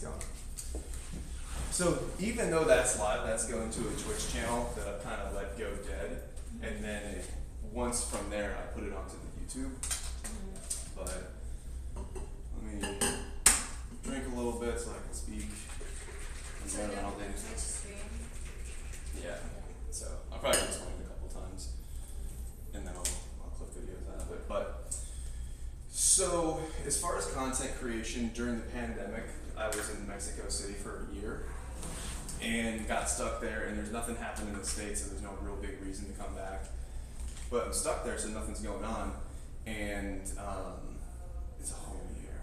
going. So even though that's live, that's going to a Twitch channel that I've kind of let go dead, and then once from there I put it onto the YouTube. But let me drink a little bit so I can speak. And So then you I'll have do- a Twitch stream? Yeah. So I'll probably explain it a couple times, and then I'll clip videos out of it. But so as far as content creation during the pandemic, I was in Mexico City for a year and got stuck there, and there's nothing happening in the States, so there's no real big reason to come back. But I'm stuck there, so nothing's going on, and it's a whole year.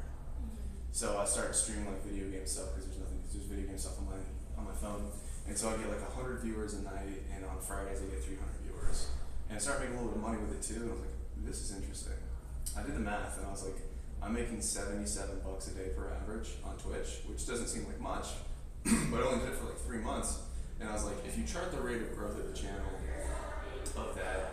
So I started streaming like video game stuff because there's video game stuff on my phone, and so I get like 100 viewers a night, and on Fridays I get 300 viewers, and I started making a little bit of money with it too. And I was like, this is interesting. I did the math, and I was like, I'm making $77 a day per average on Twitch, which doesn't seem like much, but I only did it for like 3 months. And I was like, if you chart the rate of growth of the channel of that,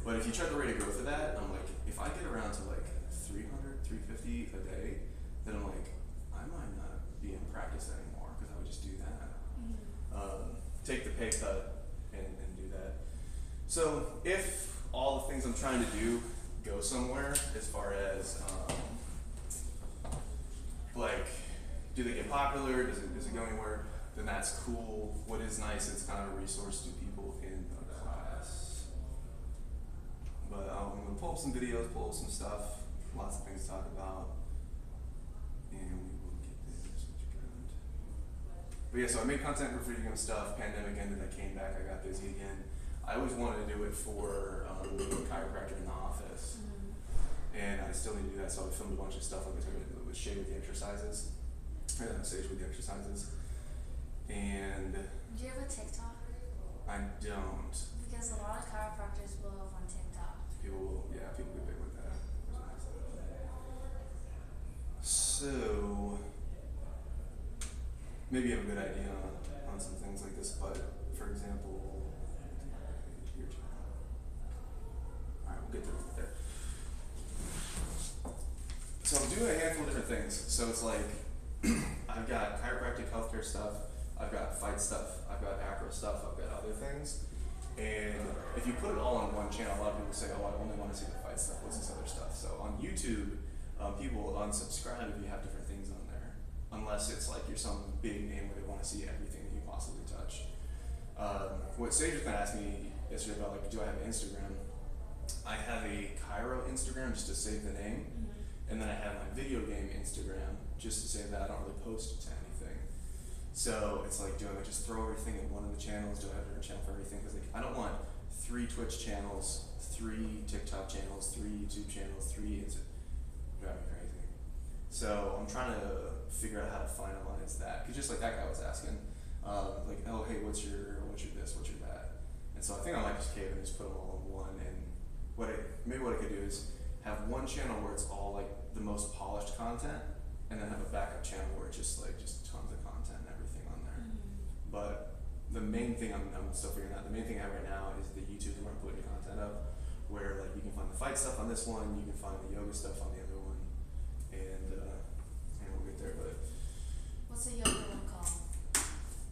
but if you chart the rate of growth of that, I'm like, if I get around to like 300, 350 a day, then I'm like, I might not be in practice anymore because I would just do that. Take the pay cut and do that. So if all the things I'm trying to do go somewhere, as far as like, do they get popular? Does it go anywhere? Then that's cool. What is nice, it's kind of a resource to people in the class. But I'm gonna pull up some videos, pull up some stuff, lots of things to talk about, and we will get there. But yeah, so I made content for video game stuff. Pandemic ended, I came back, I got busy again. I always wanted to do it for chiropractor in the office, and I still need to do that. So I filmed a bunch of stuff like I took with Shay with the exercises, and then Sage with the exercises. And Do you have a TikTok? I don't. Because a lot of chiropractors blow up on TikTok. People get big with that. So maybe you have a good idea on some things like this, but for example, your channel. Alright, we'll get there. So I'm doing a handful of different things. So it's like I've got chiropractic healthcare stuff, I've got fight stuff, I've got acro stuff, I've got other things. And if you put it all on one channel, a lot of people say, oh, I only want to see the fight stuff, what's this other stuff? So on YouTube, people will unsubscribe if you have different things on there, unless it's like you're some big name where they want to see everything that you possibly touch. What Sage was going to ask me yesterday about, like, do I have Instagram? I have a Chiro Instagram just to save the name, and then I have my video game Instagram just to save that. I don't really post to anything. So it's like, do I just throw everything in one of the channels? Do I have a different channel for everything? Because like, I don't want 3 Twitch channels, 3 TikTok channels, 3 YouTube channels, 3 Instagram. Drive me crazy. So I'm trying to figure out how to finalize that. Cause just like that guy was asking, like, oh hey, what's your this, what's your that? And so I think I might just cave and just put them all in one. And maybe what I could do is have one channel where it's all like the most polished content, and then have a backup channel where it's just tons of content and everything on there. But the main thing I'm still figuring out, the main thing I have right now is the YouTube where I'm putting content up, where like you can find the fight stuff on this one, you can find the yoga stuff on the other one, and we'll get there. But What's the yoga one called?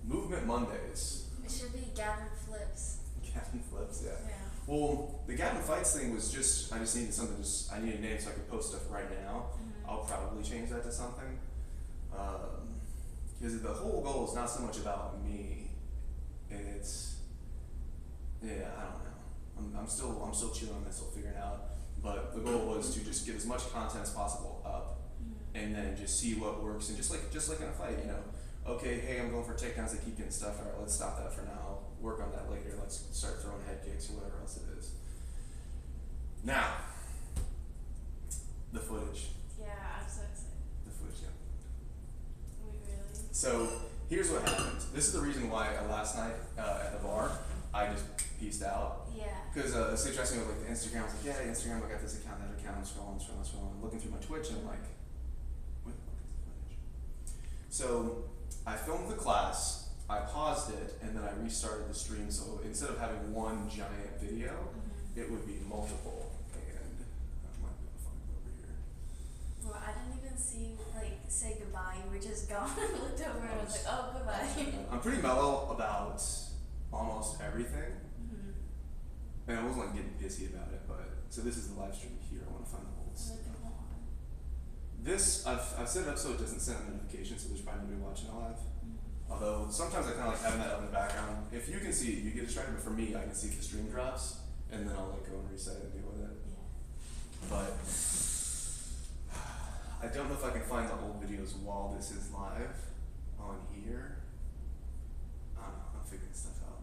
Movement Mondays. It should be Gavin Flips. Gavin Flips, yeah. Yeah. Well, the Gavin Fights thing was I just needed something, I needed a name so I could post stuff right now. I'll probably change that to something. Because the whole goal is not so much about me, it's, yeah, I don't know. I'm still chilling on this, still figuring it out. But the goal was to just get as much content as possible up, and then just see what works. And just like in a fight, okay, hey, I'm going for takedowns, they keep getting stuff. All right, let's stop that for now. Work on that later. Let's start throwing head kicks or whatever else it is. Now, the footage. Yeah, I'm so excited. The footage, yeah. Wait, really? So here's what happened. This is the reason why last night at the bar I just peaced out. Yeah. Because Sage asked me with like the Instagram. I was like, yeah, Instagram. I got this account, that account. I'm scrolling. I'm looking through my Twitch, and I'm like, what the fuck is the footage? So I filmed the class. I paused it, and then I restarted the stream. So instead of having one giant video, it would be multiple. And I might be able to find it over here. see you like say goodbye. You were just gone. I looked over and I was like, oh, goodbye. I'm pretty mellow about almost everything, Mhm. and I wasn't like getting pissy about it. But so this is the live stream here. I want to find the holds. Other people on. This I've set it up so it doesn't send a notification, so there's probably nobody watching it live. Mhm. Although sometimes I kind of like having that up in the background. If you can see it, you get distracted. But for me, I can see if the stream drops, and then I'll like go and reset it and deal with it. Yeah. But I don't know if I can find the old videos while this is live on here. I don't know, I'm figuring stuff out.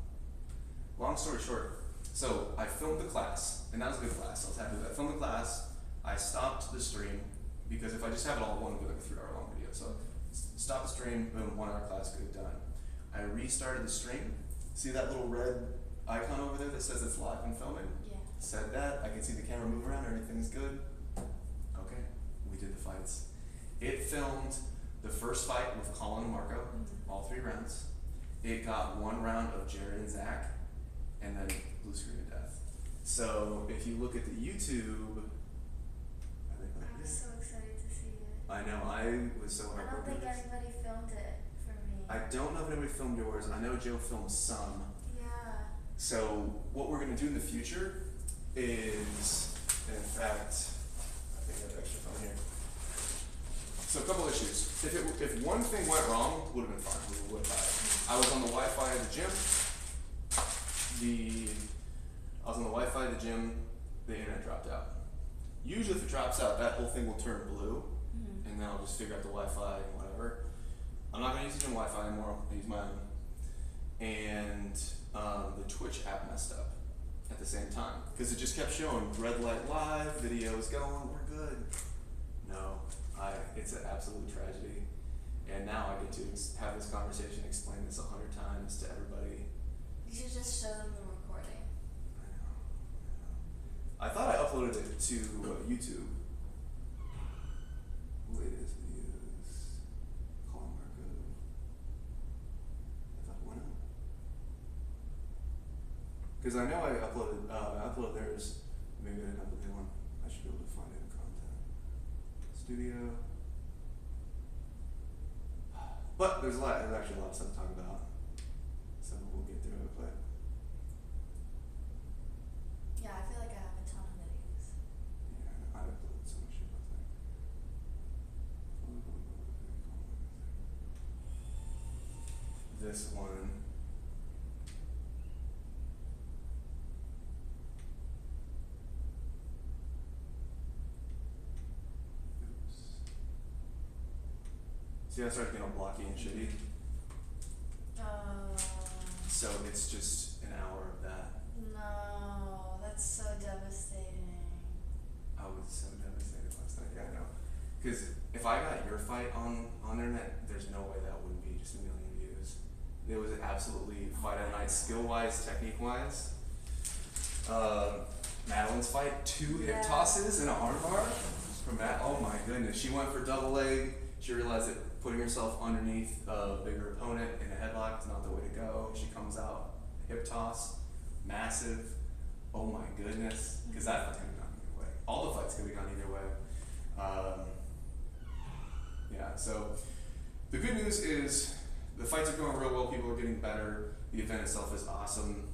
Long story short, so I filmed the class, and that was a good class, I was happy with that. I filmed the class, I stopped the stream, because if I just have it all in one, it'll be like a 3 hour long video. So stop the stream, boom, 1 hour class, good, done. I restarted the stream. See that little red icon over there that says it's live and filming? Yeah. Said that, I can see the camera move around, everything's good. Okay, we did the fights. It filmed the first fight with Colin and Marco, Mhm. all 3 rounds. It got 1 round of Jared and Zach, and then blue screen of death. So if you look at the YouTube, I think I was so excited to see it. I know, I was so I don't heartbroken. think anybody filmed it for me. I don't know if anybody filmed yours. I know Joe filmed some. Yeah. So what we're gonna do in the future is, in fact, I think I have extra phone here. So a couple issues. If one thing went wrong, would have been fine. We would have it. I was on the Wi-Fi at the gym. The internet dropped out. Usually, if it drops out, that whole thing will turn blue, Mhm. and then I'll just figure out the Wi-Fi and whatever. I'm not gonna use the gym Wi-Fi anymore. I'm gonna use my own. And the Twitch app messed up at the same time because it just kept showing red light live, video is going, we're good. No, it's an absolute tragedy. And now I get to have this conversation, explain this 100 times to everybody. You should just show them the recording. I thought I uploaded it to YouTube. Latest videos. Colin Marco. I thought it went up. Because I know I uploaded theirs. Maybe I didn't upload the one. I should be able to find it in content. Studio. But there's actually a lot of stuff to talk about. So we'll get through it, but. Yeah, I feel like I have a ton of videos. Yeah, I uploaded so much shit last night. This one. Oops. See, I started getting all blocky and shitty. So it's just an hour of that. No, that's so devastating. I was so devastated last night. Yeah, I know. Because if I got your fight on internet, there's no way that wouldn't be just 1 million views. It was absolutely fight of the night, skill wise, technique wise. Madeline's fight, 2 hip tosses and an arm bar from Matt. Oh my goodness, she went for double leg. She realized that putting herself underneath a bigger opponent in a headlock is not the way to go. She comes out, hip toss, massive. Oh my goodness, because that fight's gonna be gone either way. All the fights gonna be gone either way. Yeah, so the good news is the fights are going real well. People are getting better. The event itself is awesome.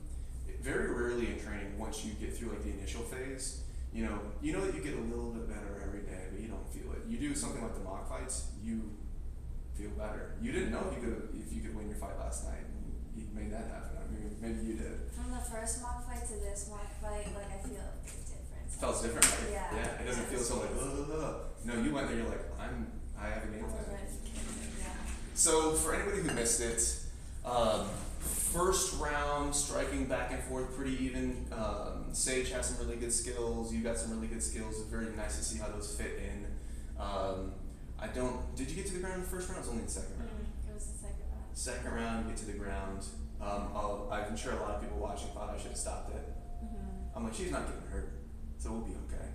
Very rarely in training, once you get through like the initial phase, you know that you get a little bit better every day, but you don't feel it. You do something like the mock fights, you feel better. You didn't know if you could win your fight last night. You made that happen. I mean, maybe you did. From the first mock fight to this mock fight, like I feel a big difference. It felt different, right? Yeah. Yeah. It doesn't feel so like No, you went there. You're like, I have a game plan. Yeah. So for anybody who missed it, first round striking back and forth pretty even. Sage has some really good skills. You got some really good skills. It's very nice to see how those fit in. Did you get to the ground in the first round? It was only in the second round. It was the second round. Second round, you get to the ground. I'm sure a lot of people watching thought I should have stopped it. Mm-hmm. I'm like, she's not getting hurt, so we'll be okay.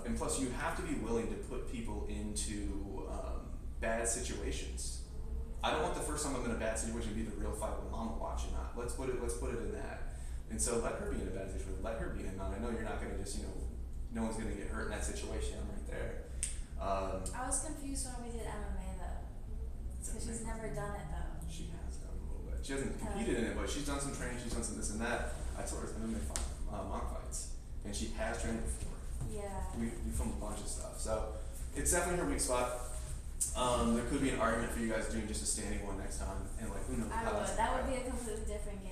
And plus, you have to be willing to put people into bad situations. I don't want the first time I'm in a bad situation to be the real fight with mama watching. Not. Let's put it in that. And so let her be in a bad situation. Let her be in none. I know you're not gonna just no one's gonna get hurt in that situation. I'm right there. I was confused confused when we did MMA though. Because she's never done it though. She has done a little bit. She hasn't competed in it, but she's done some training. She's done some this and that. I told her it's MMA mock fights, and she has trained before. Yeah. We filmed a bunch of stuff, so it's definitely her weak spot. There could be an argument for you guys doing just a standing one next time, and like who knows I how would. that's That gonna would be go. a completely different game.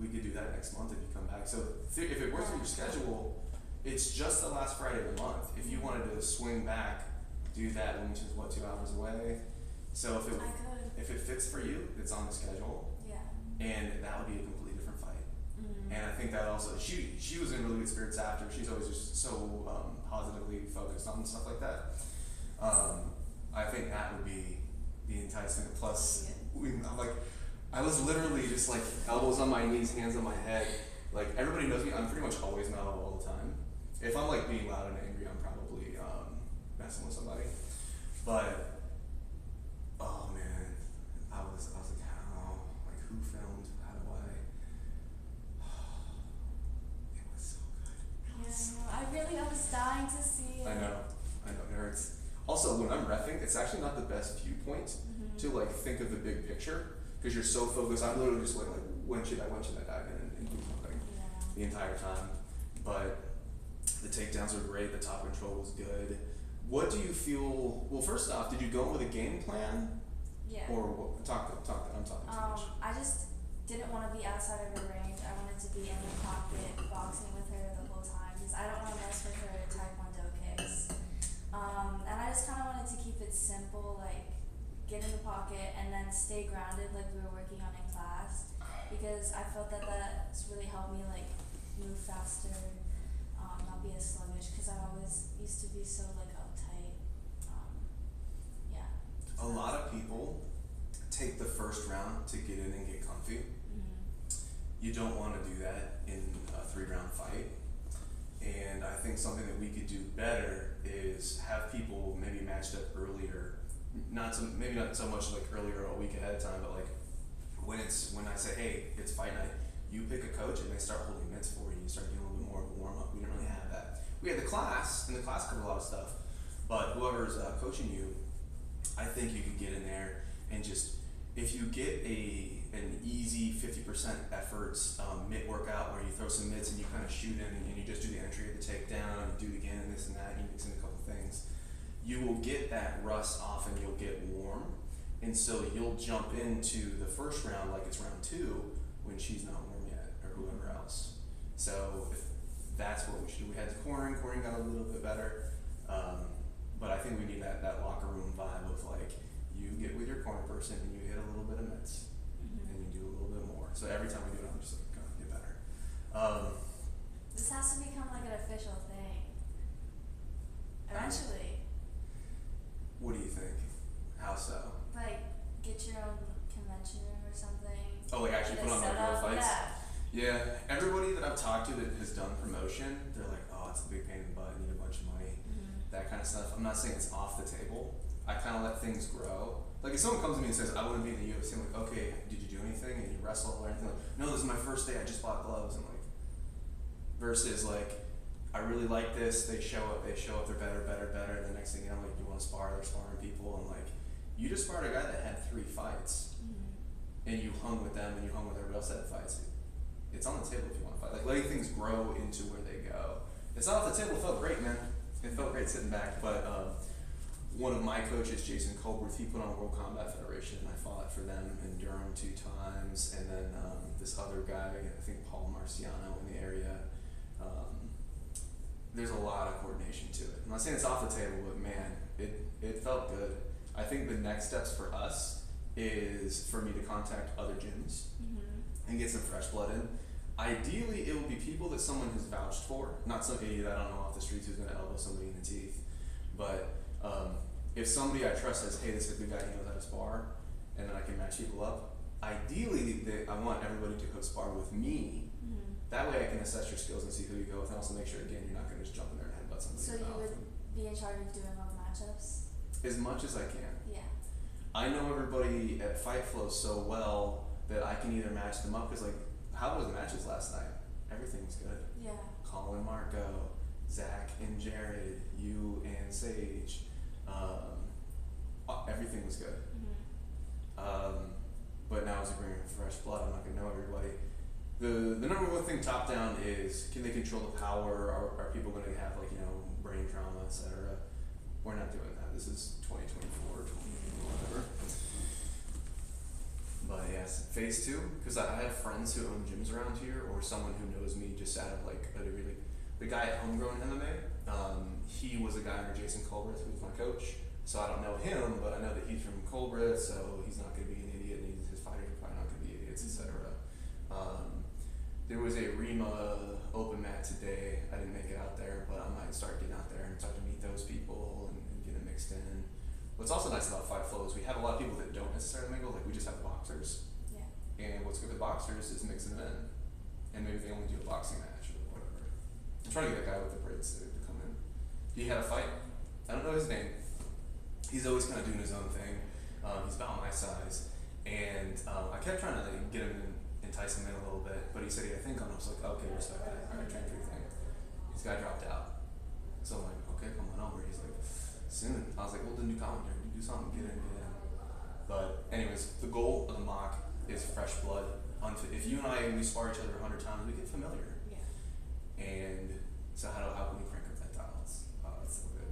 We could do that next month if you come back. So if it works with your schedule, it's just the last Friday of the month. If you wanted to swing back, do that, which is what, 2 hours away. So I could. if it fits for you, it's on the schedule, Yeah. and that would be a completely different fight. Mm-hmm. And I think that also she was in really good spirits after. She's always just so positively focused on stuff like that. I think that would be the enticement. Plus, I was literally just like elbows on my knees, hands on my head. Like everybody knows me. I'm pretty much always mellow all the time. If I'm like being loud and angry, I'm probably messing with somebody. But oh man, I was like, how? Like who filmed? How do I? It was so good. I was dying to see it. I know, it hurts. Also, when I'm reffing, it's actually not the best viewpoint to like think of the big picture because you're so focused. I'm literally just like when should I dive in and do something the entire time. But the takedowns were great. The top control was good. What do you feel? Well, first off, did you go with a game plan? Yeah. Or what? I'm talking too much. I just didn't want to be outside of her range. I wanted to be in the pocket, boxing with her the whole time because I don't want to mess with her taekwondo kicks. And I just kind of wanted to keep it simple, like get in the pocket and then stay grounded like we were working on in class because I felt that that's really helped me like move faster, not be as sluggish because I always used to be so like uptight. Yeah. A lot of people take the first round to get in and get comfy. You don't want to do that in a 3-round fight. And I think something that we could do better is have people maybe matched up earlier. Maybe not so much like earlier a week ahead of time, but like when I say, hey, it's fight night, you pick a coach and they start holding mitts for you. You start doing a little bit more of a warm up. We didn't really have that. We had the class, and the class covered a lot of stuff. But whoever's coaching you, I think you could get in there and just if you get an easy 50% efforts mitt workout where you throw some mitts and you kind of shoot in and you just do the entry of the takedown and do it again and this and that and you mix in a couple things, you will get that rust off and you'll get warm, and so you'll jump into the first round like it's round 2 when she's not warm yet or whoever else. So if that's what we should do. We had the cornering got a little bit better, but I think we need that locker room vibe of like you get with your corner person and you hit a little bit of mitts and you do a little bit more. So every time we do it, I'm just like gonna get better. This has to become like an official thing. Eventually. What do you think? How so? Like, get your own convention room or something. Oh, like actually put on like real fights? Yeah. Yeah, everybody that I've talked to that has done promotion, they're like, oh, it's a big pain in the butt, I need a bunch of money, that kind of stuff. I'm not saying it's off the table. I kind of let things grow. Like if someone comes to me and says, I want to be in the UFC, I'm like, okay, did you do anything? And you wrestle or anything? Like, no, this is my first day, I just bought gloves. And like, versus like, I really like this, they show up, they're better. And the next thing you know, like, you want to spar, they're sparring people. And like, you just sparred a guy that had 3 fights. And you hung with them and you hung with everybody else that had fights. It's on the table if you want to fight. Like letting things grow into where they go. It's not off the table, it felt great, man. It felt great sitting back, but one of my coaches, Jason Colbert, he put on World Combat Federation, and I fought for them in Durham 2 times, and then this other guy, I think Paul Marciano in the area. There's a lot of coordination to it. I'm not saying it's off the table, but man, it felt good. I think the next steps for us is for me to contact other gyms and get some fresh blood in. Ideally, it will be people that someone has vouched for, not some idiot I don't know off the streets who's going to elbow somebody in the teeth. But if somebody I trust says, hey, this is a good guy, he knows how to spar, and then I can match people up, ideally, I want everybody to spar with me. That way I can assess your skills and see who you go with, and also make sure, again, you're not going to just jump in there and headbutt somebody. So you would be in charge of doing all the matchups? As much as I can. Yeah. I know everybody at Fight Flow so well that I can either match them up, because like, how was the matches last night? Everything was good. Yeah. Colin, Marco, Zach and Jared, you and Sage. Everything was good. But now as a bringing fresh blood, I'm not gonna know everybody. The number one thing top down is, can they control the power? Are people gonna have like, brain trauma, etc.? We're not doing that. This is 2024, 2021, whatever. But yes, phase 2, because I have friends who own gyms around here, or someone who knows me just out of like a really, the guy at Homegrown MMA, he was a guy under Jason Colbert, who was my coach. So I don't know him, but I know that he's from Colbert, so he's not going to be an idiot, and his fighters are probably not going to be idiots, etc. There was a Rima open mat today. I didn't make it out there, but I might start getting out there and start to meet those people and get them mixed in. What's also nice about Fight Flow is we have a lot of people that don't necessarily mingle, like we just have boxers. Yeah. And what's good with boxers is mixing them in. And maybe they only do a boxing match or whatever. I'm trying to get that guy with the braids to come in. He had a fight. I don't know his name. He's always kind of doing his own thing. He's about my size. And I kept trying to get him in, entice him in a little bit, but he said he had a thing on. I was like, okay, respect that. Alright, train for your thing. This guy dropped out. So I'm like, okay, come on over. He's like, soon. I was like, well, then do commentary, do something, get in. But anyways, the goal of the mock is fresh blood. If you and I, we spar each other 100 times, we get familiar. Yeah. And so how can we crank up that dials? That's so good.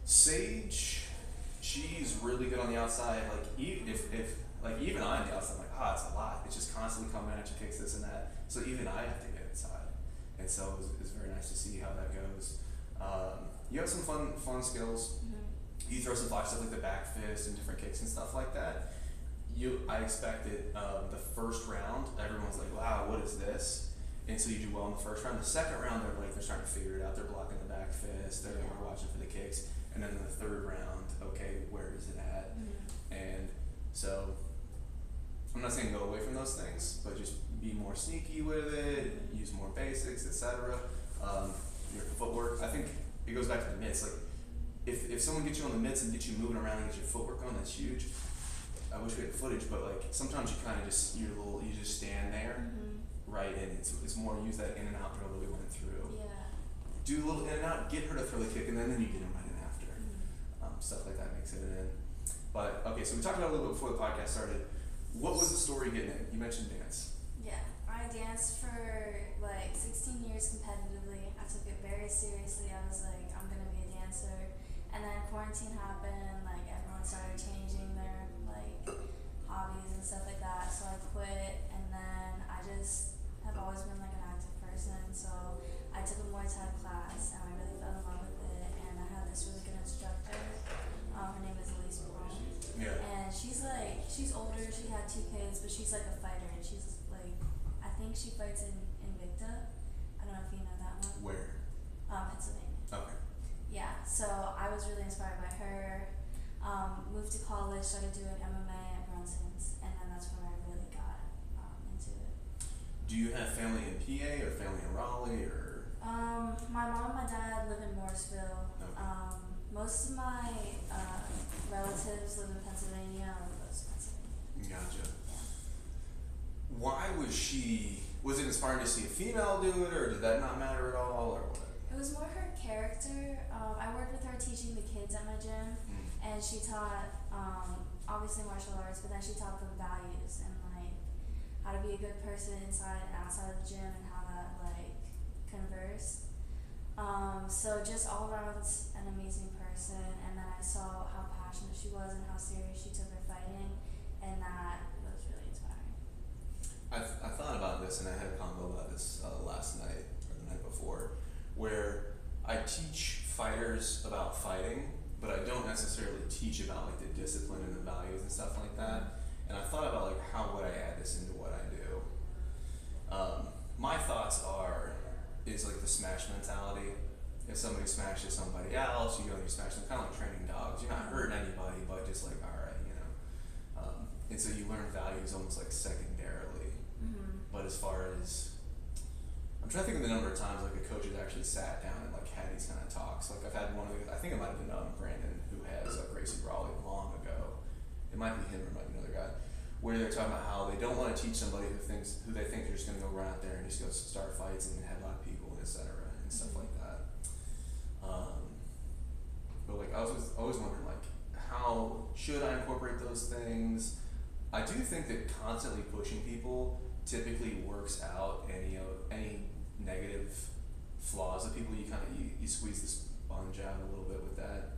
Sage, she's really good on the outside. Like even I on the outside, I'm like, it's a lot. It's just constantly coming at you, kicks this and that. So even I have to get inside. And so it's very nice to see how that goes. You have some fun skills. You throw some flash stuff like the back fist and different kicks and stuff like that. I expected the first round, everyone's like, wow, what is this? And so you do well in the first round. The second round, they're starting to figure it out. They're blocking the back fist. They're watching for the kicks. And then in the third round, okay, where is it at? And so I'm not saying go away from those things, but just be more sneaky with it, use more basics, etc. Your footwork, I think it goes back to the mitts. Like if someone gets you on the mitts and gets you moving around and gets your footwork on, that's huge. I wish we had footage, but like sometimes you kind of just you just stand there, right? And it's more use that in and out drill that we went through. Yeah. Do a little in and out, get her to throw the kick, and then you get him right in after. Stuff like that makes it in. But okay, so we talked about it a little bit before the podcast started. What was the story getting in? You mentioned dance. Yeah, I danced for like 16 years competitively. I took it very seriously. I was like, I'm gonna be a dancer. And then quarantine happened, like everyone started changing their like hobbies and stuff like that. So I quit, and then I just have always been like an active person. So I took a Muay Thai class, and I really fell in love with it. And I had this really good instructor. Her name is Elise Brown. Yeah. And she's older, she had 2 kids, but she's like a fighter, and she's like, I think she fights in Invicta. I don't know if you know that one. Where? Pennsylvania. Okay. Yeah, so I was really inspired by her. Moved to college, started doing MMA at Brunson's, and then that's where I really got into it. Do you have family in PA or family in Raleigh or? My mom and my dad live in Morrisville. Okay. Most of my relatives live in Pennsylvania. I live close to Pennsylvania. Gotcha. Yeah. Why was it inspiring to see a female do it, or did that not matter at all, or what? It was more her character. I worked with her teaching the kids at my gym, and she taught obviously martial arts, but then she taught them values and like how to be a good person inside and outside of the gym and how to like converse. So just all around an amazing person, and then I saw how passionate she was and how serious she took her fighting, and that was really inspiring. I thought about this, and I had a convo about this last night or the night before, where I teach fighters about fighting, but I don't necessarily teach about like the discipline and the values and stuff like that. And I thought about like how would I add this into what I do. My thoughts is like the smash mentality. If somebody smashes somebody else, you go and you smash them, kind of like training dogs. You're not hurting anybody, but just like, all right, and so you learn values almost like secondarily. But as far as, I'm trying to think of the number of times like a coach has actually sat down and like had these kind of talks. Like I've had one of the, I think it might have been Brandon, who has Gracie Raleigh long ago. It might be him or it might be another guy, where they're talking about how they don't want to teach somebody who they think they're just going to go run out there and just go start fights and headlock people, etc. and stuff like that. always wondering like how should I incorporate those things. I do think that constantly pushing people typically works out any negative flaws of people. You squeeze the sponge out a little bit with that.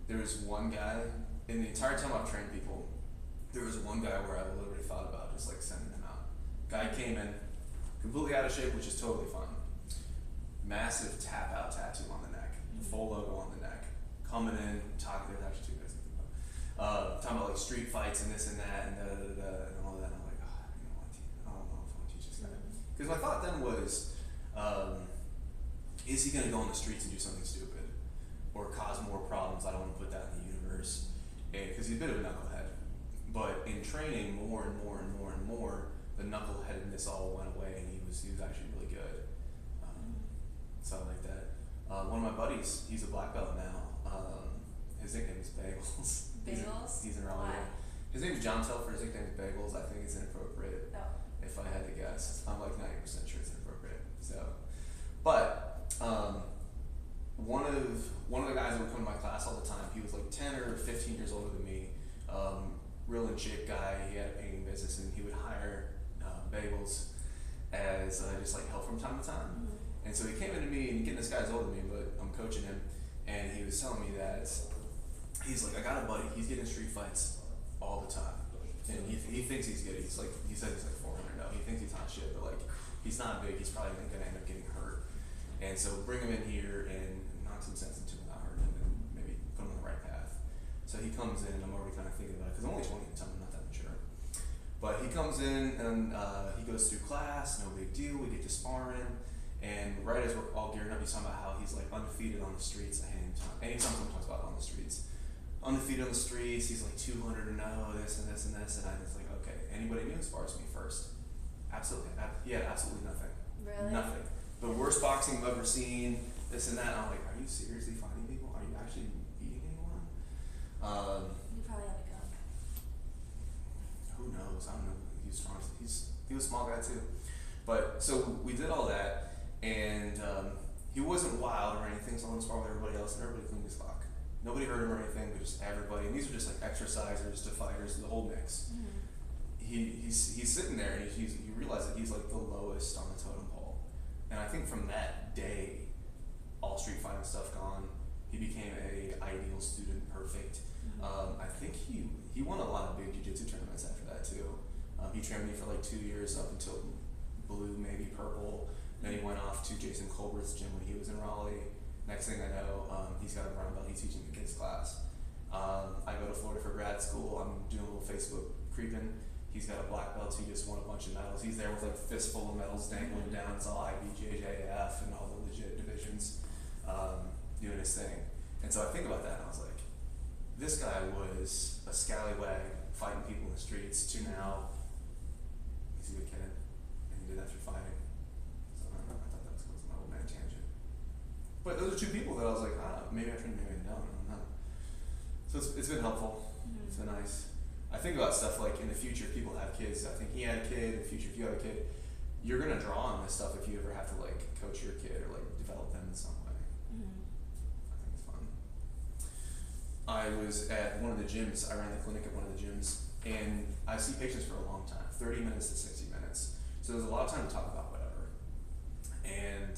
There was one guy in the entire time I've trained people. There was one guy where I literally thought about just like sending him out. Guy came in completely out of shape, which is totally fine. Massive tap out tattoo on the neck, full logo on the neck. Coming in, talking. There's actually two guys talking about like street fights and this and that and and all that. And I'm like, oh, you know what? I don't know if I want to teach this guy. Because my thought then was, is he going to go on the streets and do something stupid or cause more problems? I don't want to put that in the universe, because he's a bit of a knucklehead. But in training more and more and more and more, the knuckleheadedness all went away, and he was actually really good. So I like that. One of my buddies, he's a black belt now. His nickname is Bagels. Bagels? He's in Raleigh. Why? His name is John Telfer. His nickname is Bagels. I think it's inappropriate. Oh. If I had to guess, I'm like 90% sure it's inappropriate. So, but one of the guys that would come to my class all the time, he was like 10 or 15 years older than me. Real in shape guy. He had a painting business, and he would hire Bagels as just like help from time to time. And so he came into me, and again, this guy's older than me, but I'm coaching him, and he was telling me that he's like, I got a buddy, he's getting street fights all the time, and he thinks he's good. He said he's like 400. No, he thinks he's not shit, but like he's not big. He's probably gonna end up getting hurt. And so bring him in here and knock some sense into him without hurting him, and maybe put him on the right path. So he comes in, and I'm already kind of thinking about it because I'm only 20 at the time, I'm not that mature. But he comes in and he goes through class, no big deal. We get to sparring. And right as we're all gearing up, he's talking about how he's like undefeated on the streets. Anytime someone talks about on the streets, undefeated on the streets, he's like 200 and this and this and this. And I was like, okay, anybody new as far as me first? Absolutely. He had absolutely nothing. Really? Nothing. The worst boxing I've ever seen, this and that. And I'm like, are you seriously fighting people? Are you actually beating anyone? You probably had a gun. Who knows? I don't know. He was strong. He was a small guy too. But so we did all that. And he wasn't wild or anything, so I went to spar with everybody else, and everybody cleaned his clock. Nobody hurt him or anything, but just everybody. And these are just like exercisers to fighters, the whole mix. He's sitting there, and you realize that he's like the lowest on the totem pole. And I think from that day, all street fighting stuff gone. He became a ideal student, perfect. I think he won a lot of big jiu-jitsu tournaments after that too. He trained me for like 2 years up until blue, maybe purple. Then he went off to Jason Colbert's gym when he was in Raleigh. Next thing I know, he's got a brown belt. He's teaching the kids class. I go to Florida for grad school. I'm doing a little Facebook creeping. He's got a black belt. So he just won a bunch of medals. He's there with like a fistful of medals dangling down. It's all IBJJF and all the legit divisions, doing his thing. And so I think about that, and I was like, this guy was a scallywag fighting people in the streets to now he's a good kid, and he did that through fighting. So I don't know, I thought that was my old man tangent. But those are two people that I was like, maybe I shouldn't, maybe I don't know. So it's been helpful. It's been nice. I think about stuff like in the future, people have kids. I think he had a kid. In the future, if you have a kid, you're gonna draw on this stuff if you ever have to like coach your kid or like develop them in some way. I think it's fun. I was at one of the gyms. I ran the clinic at one of the gyms, and I see patients for a long time, 30 minutes to 60 minutes. So there's a lot of time to talk about whatever. And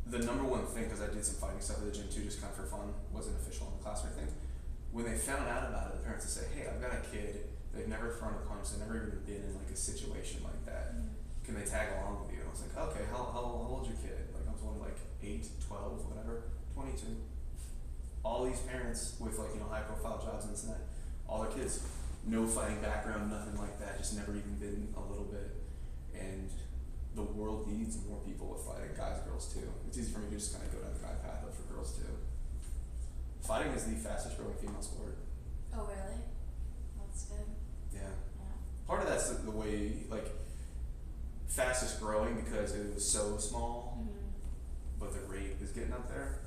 the number one thing, because I did some fighting stuff at the gym too, just kind of for fun, wasn't official in the class or anything. When they found out about it, the parents would say, "Hey, I've got a kid. They've never thrown a punch. They've never even been in like a situation like that. Can they tag along with you?" And I was like, "Okay, how old's your kid?" Like I was only like 8, 12, whatever, 22. All these parents with like high profile jobs and this and that, all their kids, no fighting background, nothing like that, just never even been a little bit. And the world needs more people with fighting, guys, girls too. It's easy for me to just kind of go down the guy path, but for girls too. Fighting is the fastest growing female sport. Oh, really? That's good. Yeah. Part of that's the way, like, fastest growing because it was so small, but the rate is getting up there.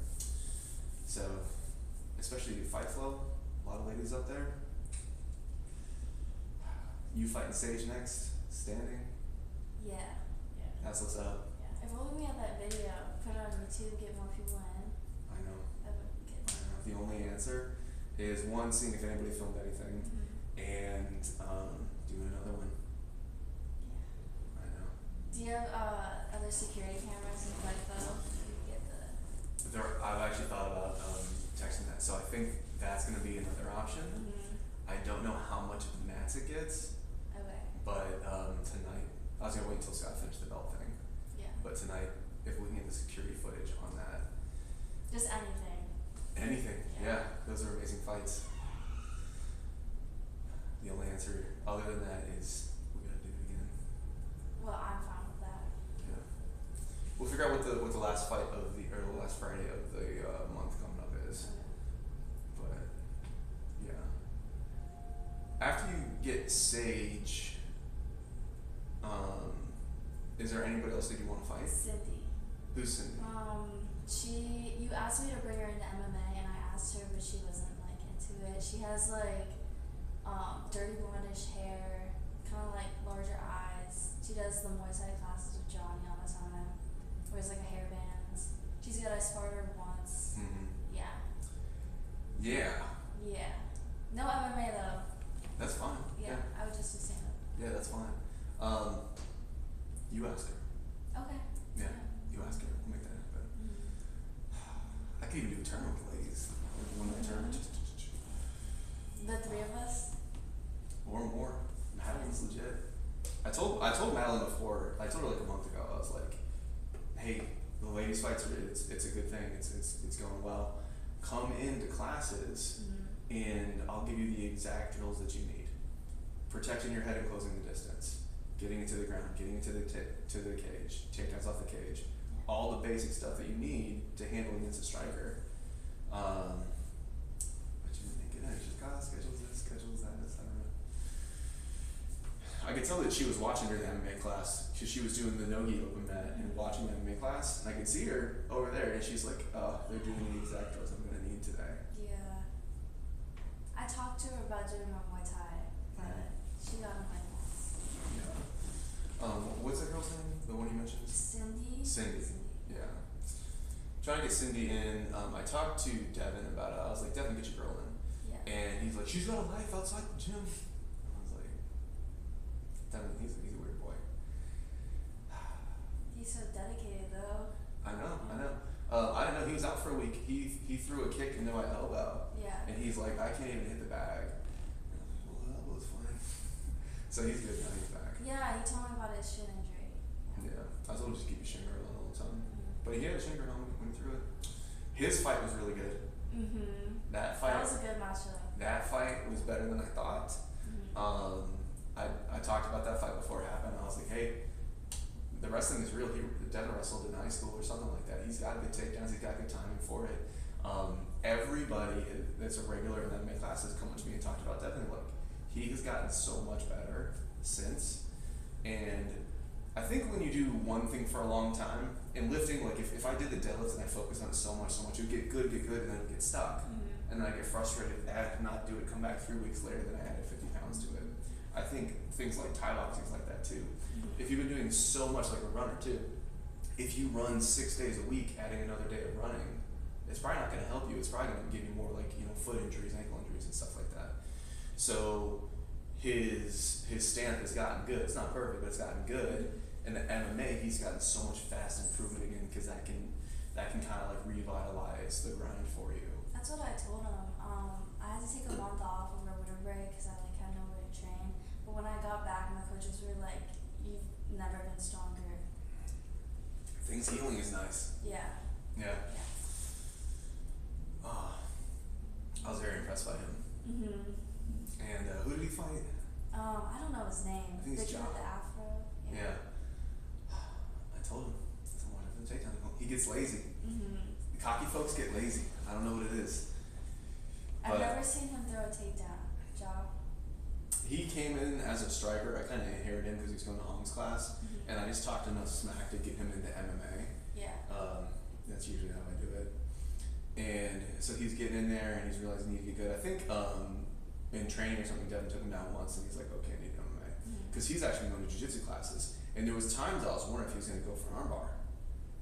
So, especially Fight Flow, a lot of ladies up there. You fighting stage next, standing. Yeah. That's what's up. Yeah. If only we had that video, put it on YouTube, get more people in. I know. The only answer is one, seeing if anybody filmed anything, and doing another one. I know. Do you have other security cameras in Fight though? You get the. I've actually thought about texting that, so I think that's gonna be another option. I don't know how much of the mats it gets, Okay. but tonight, I was gonna wait until Scott finished the belt thing, Yeah. but tonight, if we can get the security footage on that, Just anything. anything, Yeah. yeah, those are amazing fights. The only answer other than that is we gotta do it again. Well, I'm fine with that. Yeah. We'll figure out what the last fight of the last Friday of the month coming up is. Okay. But yeah. After you get Sage, is there anybody else that you want to fight? Cindy. Who's Cindy? You asked me to bring her into MMA, and I asked her, but she wasn't like into it. She has like dirty blondish hair, kind of like larger eyes. She does the Muay Thai classes with Johnny all the time. Wears like a hairband. She's good. I sparred her once. Yeah. Yeah. Yeah. No MMA though. That's fine. Yeah. I would just do stand up. Yeah, that's fine. You ask her. Okay. Yeah. You ask her. We'll make that happen. I could even do a tournament with ladies. One night tournament. The three of us. Or more. Madeline's legit. I told Madeline before. I told her like a month ago. I was like, "Hey, the ladies' fights are it's a good thing. It's going well. Come into classes, and I'll give you the exact drills that you need. Protecting your head and closing the distance, getting into the ground, getting into the cage, takedowns off the cage, all the basic stuff that you need to handle against a striker." But you didn't get it. She's got schedules this, schedules that, etc. I could tell that she was watching during the MMA class because she was doing the no-gi open mat and watching the MMA class, and I could see her over there, and she's like, "They're doing the exact drills I'm gonna need today." Yeah. I talked to her about doing my Muay Thai, but she got in my once. Yeah. What's that girl's name? The one you mentioned? Cindy. Cindy. Yeah. Trying to get Cindy in. I talked to Devin about it. I was like, "Devin, get your girl in." Yeah. And he's like, "She's got a life outside the gym." I was like, Devin, he's a weird boy. He's so dedicated though. I know. I didn't know he was out for a week. He threw a kick into my elbow. Yeah. And he's like, "I can't even hit the bag." And I was like, "Well, the elbow's fine." So he's good now. He's back. Yeah, he told me about his shin injury. Yeah. I told him just keep your shin guard on all the time. But he had a shin guard on when he threw it. His fight was really good. That fight. That was a good match though. That fight was better than I thought. I talked about that fight before it happened. I was like, "Hey, the wrestling is real." Devin wrestled in high school or something like that. He's got good takedowns. He's got good timing for it. Everybody that's a regular in that MMA class has come up to me and talked about Devin. Like, he has gotten so much better since. And I think when you do one thing for a long time, in lifting, like if I did the deadlifts and I focused on it so much, it would get good, and then it would get stuck. And then I get frustrated, not do it, come back 3 weeks later, then I added 50 pounds to it. I think things like Thai boxing is like that too. If you've been doing so much like a runner too, if you run 6 days a week, adding another day of running, it's probably not going to help you. It's probably going to give you more like, foot injuries, ankle injuries, and stuff like that. So his stance has gotten good. It's not perfect, but it's gotten good. And the MMA, he's gotten so much fast improvement again because that can kind of like revitalize the grind for you. That's what I told him. I had to take a month off over winter break because I like had nowhere to train. But when I got back, my coaches were like, "You've never been stronger." Things healing is nice. Yeah. Yeah. I was very impressed by him. And who did he fight? I don't know his name. I think it's the kid with the afro. Yeah. I told him. Someone from the takedown. He gets lazy. Cocky folks get lazy. I don't know what it is. I've never seen him throw a takedown. Job. He came in as a striker. I kind of inherited him because he was going to Hong's class, and I just talked enough smack to get him into MMA. Yeah. That's usually how I do it. And so he's getting in there, and he's realizing he needs to get good. I think in training or something, Devin took him down once, and he's like, "Okay, I need MMA," because he's actually going to jiu-jitsu classes. And there was times I was wondering if he was going to go for an armbar,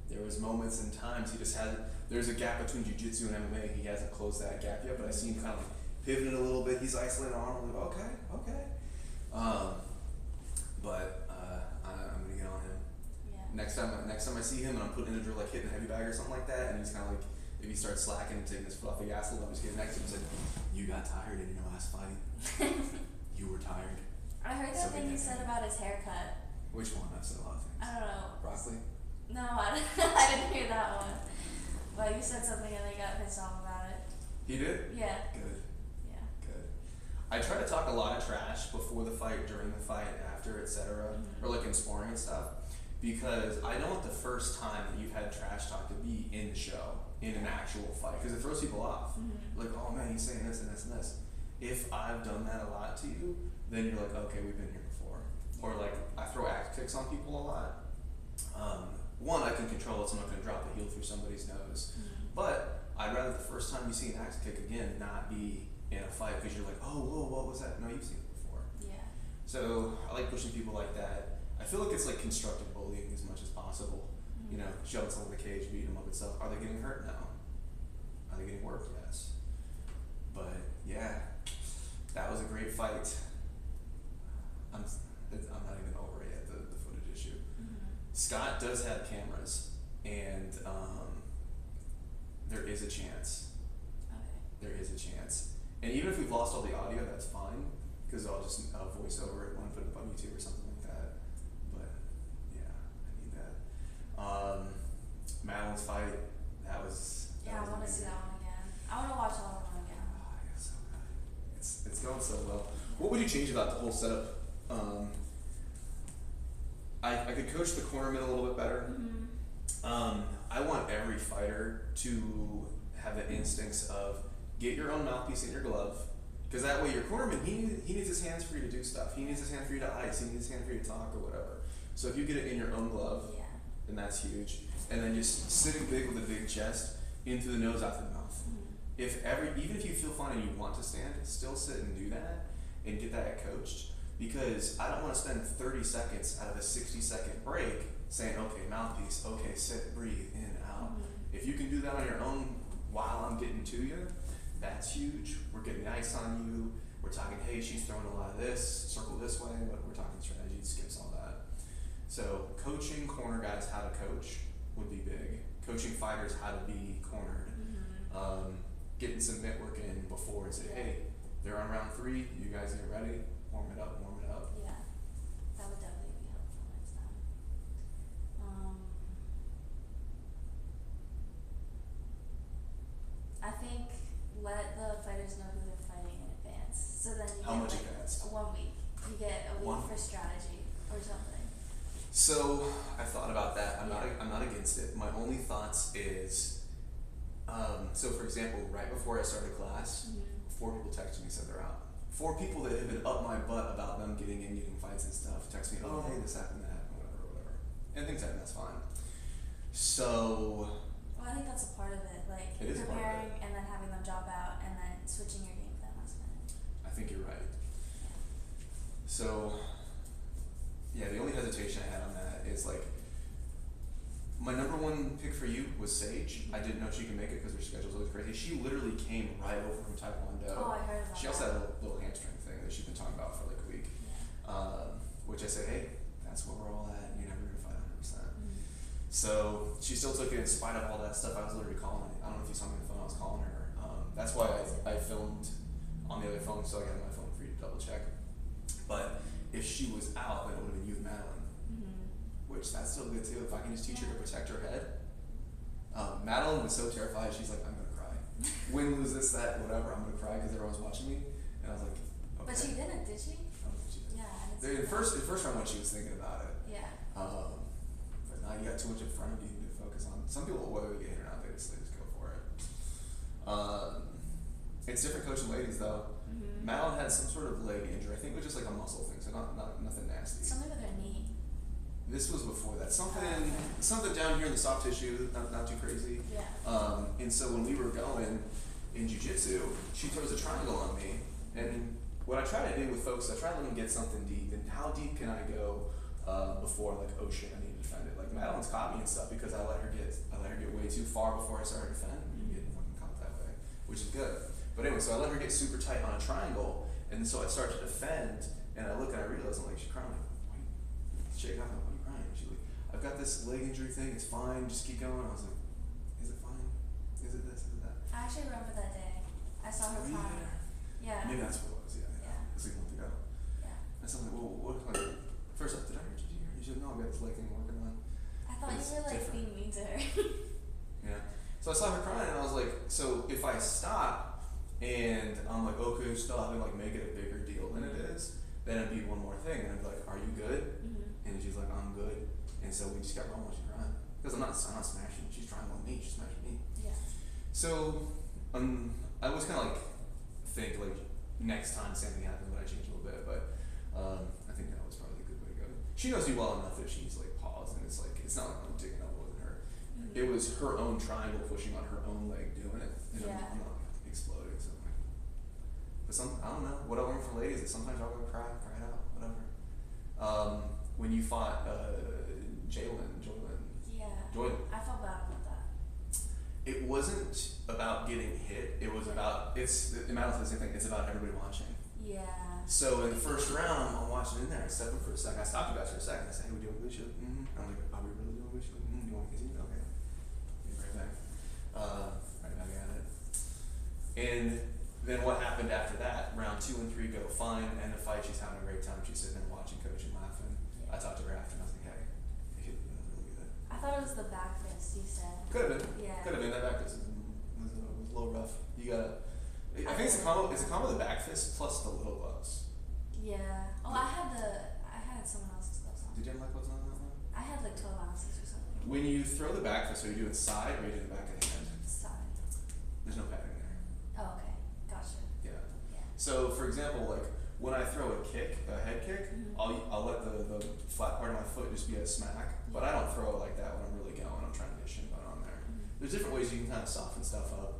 There was moments and times he just had, there's a gap between jiu-jitsu and MMA, he hasn't closed that gap yet, but I see him kind of like pivoting a little bit, he's isolating arm, I'm like, okay. I'm gonna get on him. Yeah. Next time I see him and I'm putting in a drill like hitting a heavy bag or something like that, and he's kind of like, if he starts slacking and taking his foot off the gas a little, I'm just getting next to him and saying, you got tired in your last fight. You were tired. I heard that thing you said about his haircut. Which one? I've said a lot of things. I don't know. Broccoli? No, I didn't hear that one. But you said something and they got pissed off about it. He did? Yeah. Good. Yeah. Good. I try to talk a lot of trash before the fight, during the fight, after, etc. Or like in sparring and stuff. Because I don't want the first time that you've had trash talk to be in the show, in an actual fight, because it throws people off. Like, oh man, he's saying this and this and this. If I've done that a lot to you, then you're like, okay, we've been here before. Or like, I throw axe kicks on people a lot. One, I can control it, so I'm not going to drop a heel through somebody's nose. But I'd rather the first time you see an axe kick again not be in a fight, because you're like, oh, whoa, what was that? No, you've seen it before. Yeah. So I like pushing people like that. I feel like it's like constructive bullying as much as possible. You know, shoving someone in the cage, beating them up and stuff. Are they getting hurt? No. Are they getting worked? Yes. But yeah, that was a great fight. I'm not even over it yet, the footage issue. Scott does have cameras, and there is a chance. Okay. There is a chance. And even if we've lost all the audio, that's fine, because I'll just voice over it when I put it up on YouTube or something like that. But yeah, I need that. Madeline's fight, that was Yeah, I want to see that one again. I want to watch all of them again. Oh, yeah, so good. It's going so well. What would you change about the whole setup? I could coach the cornermen a little bit better. I want every fighter to have the instincts of get your own mouthpiece in your glove, because that way your cornerman, he needs his hands for you to do stuff. He needs his hand for you to ice. He needs his hand for you to talk or whatever. So if you get it in your own glove, Yeah. then that's huge. And then just sitting big with a big chest, in through the nose, out through the mouth. Even if you feel fine and you want to stand, still sit and do that and get that coached. Because I don't want to spend 30 seconds out of a 60-second break saying, okay, mouthpiece, okay, sit, breathe, in, out. If you can do that on your own while I'm getting to you, that's huge. We're getting ice on you. We're talking, hey, she's throwing a lot of this, circle this way, but we're talking strategy, skips, all that. So coaching corner guys how to coach would be big. Coaching fighters how to be cornered. Getting some mitt work in before and say, hey, they're on round 3, you guys get ready, warm it up. Yeah. That would definitely be helpful next time. I think let the fighters know who they're fighting in advance. So then you How get much like advance? 1 week. You get a week 1 for strategy or something. So I thought about that. I'm Yeah. not against it. My only thoughts is, so for example, right before I started class, 4 people texted me and said they're out. 4 people that have been up my butt about them getting fights and stuff text me, oh hey, this happened, that happened, whatever. And things happen, that's fine. So Well, I think that's a part of it. Like It is a part of preparing and then having them drop out and then switching your game plan last minute. I think you're right. So yeah, the only hesitation I had on that is like, my number 1 pick for you was Sage. I didn't know she could make it because her schedule's always crazy. She literally came right over from Taekwondo. Oh, I heard about She also that. had a little hamstring thing that she's been talking about for like a week. Which I said, hey, that's where we're all at, and you're never gonna fight 100%. So she still took it in spite of all that stuff. I was literally calling her. I don't know if you saw me on the phone, I was calling her. That's why I filmed on the other phone, so I got my phone for you to double check. But if she was out, then it would have been you and Madeline. Which that's still good too. If I can just teach her to protect her head. Madeline was so terrified. She's like, I'm gonna cry. Win, lose, this, that, whatever. I'm gonna cry because everyone's watching me. And I was like, okay. But she didn't, did she? I don't think she did. Yeah. I didn't In see first round when she was thinking about it. that. Yeah. But now you got too much in front of you to focus on. Some people, whether they get hit or not, they just go for it. It's different coaching ladies though. Madeline had some sort of leg injury. I think it was just like a muscle thing, so not nothing nasty. Something with her knee. This was before that. Something down here in the soft tissue, not too crazy. Yeah. And so when we were going in jiu-jitsu, she throws a triangle on me, and what I try to do with folks, I try to let them get something deep, and how deep can I go before like, oh shit, I need to defend it. Like like Madeline's caught me and stuff because I let her get way too far before I started to defend. You get fucking caught that way, which is good. But anyway, so I let her get super tight on a triangle, and so I start to defend, and I look and I realize I'm like, she's crying. Like, wait, Shay, Gavin, why are you crying? She's like, I've got this leg injury thing. It's fine. Just keep going. I was like, is it fine? Is it this? Is it that? I actually remember that day. I saw her Were you crying. there? Yeah. Maybe that's what it was. Yeah. Yeah. It was like a month ago. Yeah. And so I'm like, well, what? Like, first off, did I hurt you? You should know I've got this leg thing working on. I thought you It's were like different. being mean to her. Yeah. So I saw her crying, and I was like, so if I stop and I'm like, okay, stop, and like make it a bigger deal than it is, then it'd be one more thing, and I'd be like, are you good? Mm-hmm. And she's like, I'm good. And so we just got wrong while she's crying. Because I'm not smashing, she's trying on me, she's smashing me. Yeah. So, I was kind of like, think like, next time something happens, but I change a little bit, but, I think that was probably a good way to go. She knows me well enough that she's like paused, and it's like, it's not like I'm digging up with her. Mm-hmm. It was her own triangle pushing on her own leg doing it, and Yeah. I'm not exploding, so I'm like, but I don't know, what I learned from ladies is sometimes I'll go cry it out, whatever. When you fought, Joylan, I felt bad about that. it wasn't about getting hit, it was about, it matters the same thing, it's about everybody watching. Yeah. So in the first round, I'm watching in there, I stepped in for a second, I stopped you guys for a second, I said, hey, we doing good shit? Mm-hmm. I'm like, are we really doing good shit? Mm-hmm. You want me to continue? Okay. Get right back. Right back at it. And then what happened after that? Round 2 and 3 go fine, end the fight, she's having a great time, she's sitting there watching, coaching, laughing. Yeah. I talked to her after and I was like, hey, you should be really good. I thought it was the back fist you said. Could have been. Yeah. Could have been. That back fist was a little rough. You gotta. I think it's a combo. It's a combo of the back fist plus the little gloves. Yeah. Oh, I had someone else's gloves on. Did you have my gloves on that one? I had like 12 ounces or something. When you throw the back fist, are you doing side or are you doing the back of the hand? Side. There's no padding there. Oh, okay. Gotcha. Yeah. Yeah. So for example, like when I throw a head kick, Mhm. I'll let the flat part of my foot just be a smack, but I don't throw it like that when I'm really going. I'm trying to get shin bone on there. Mhm. There's different ways you can kind of soften stuff up.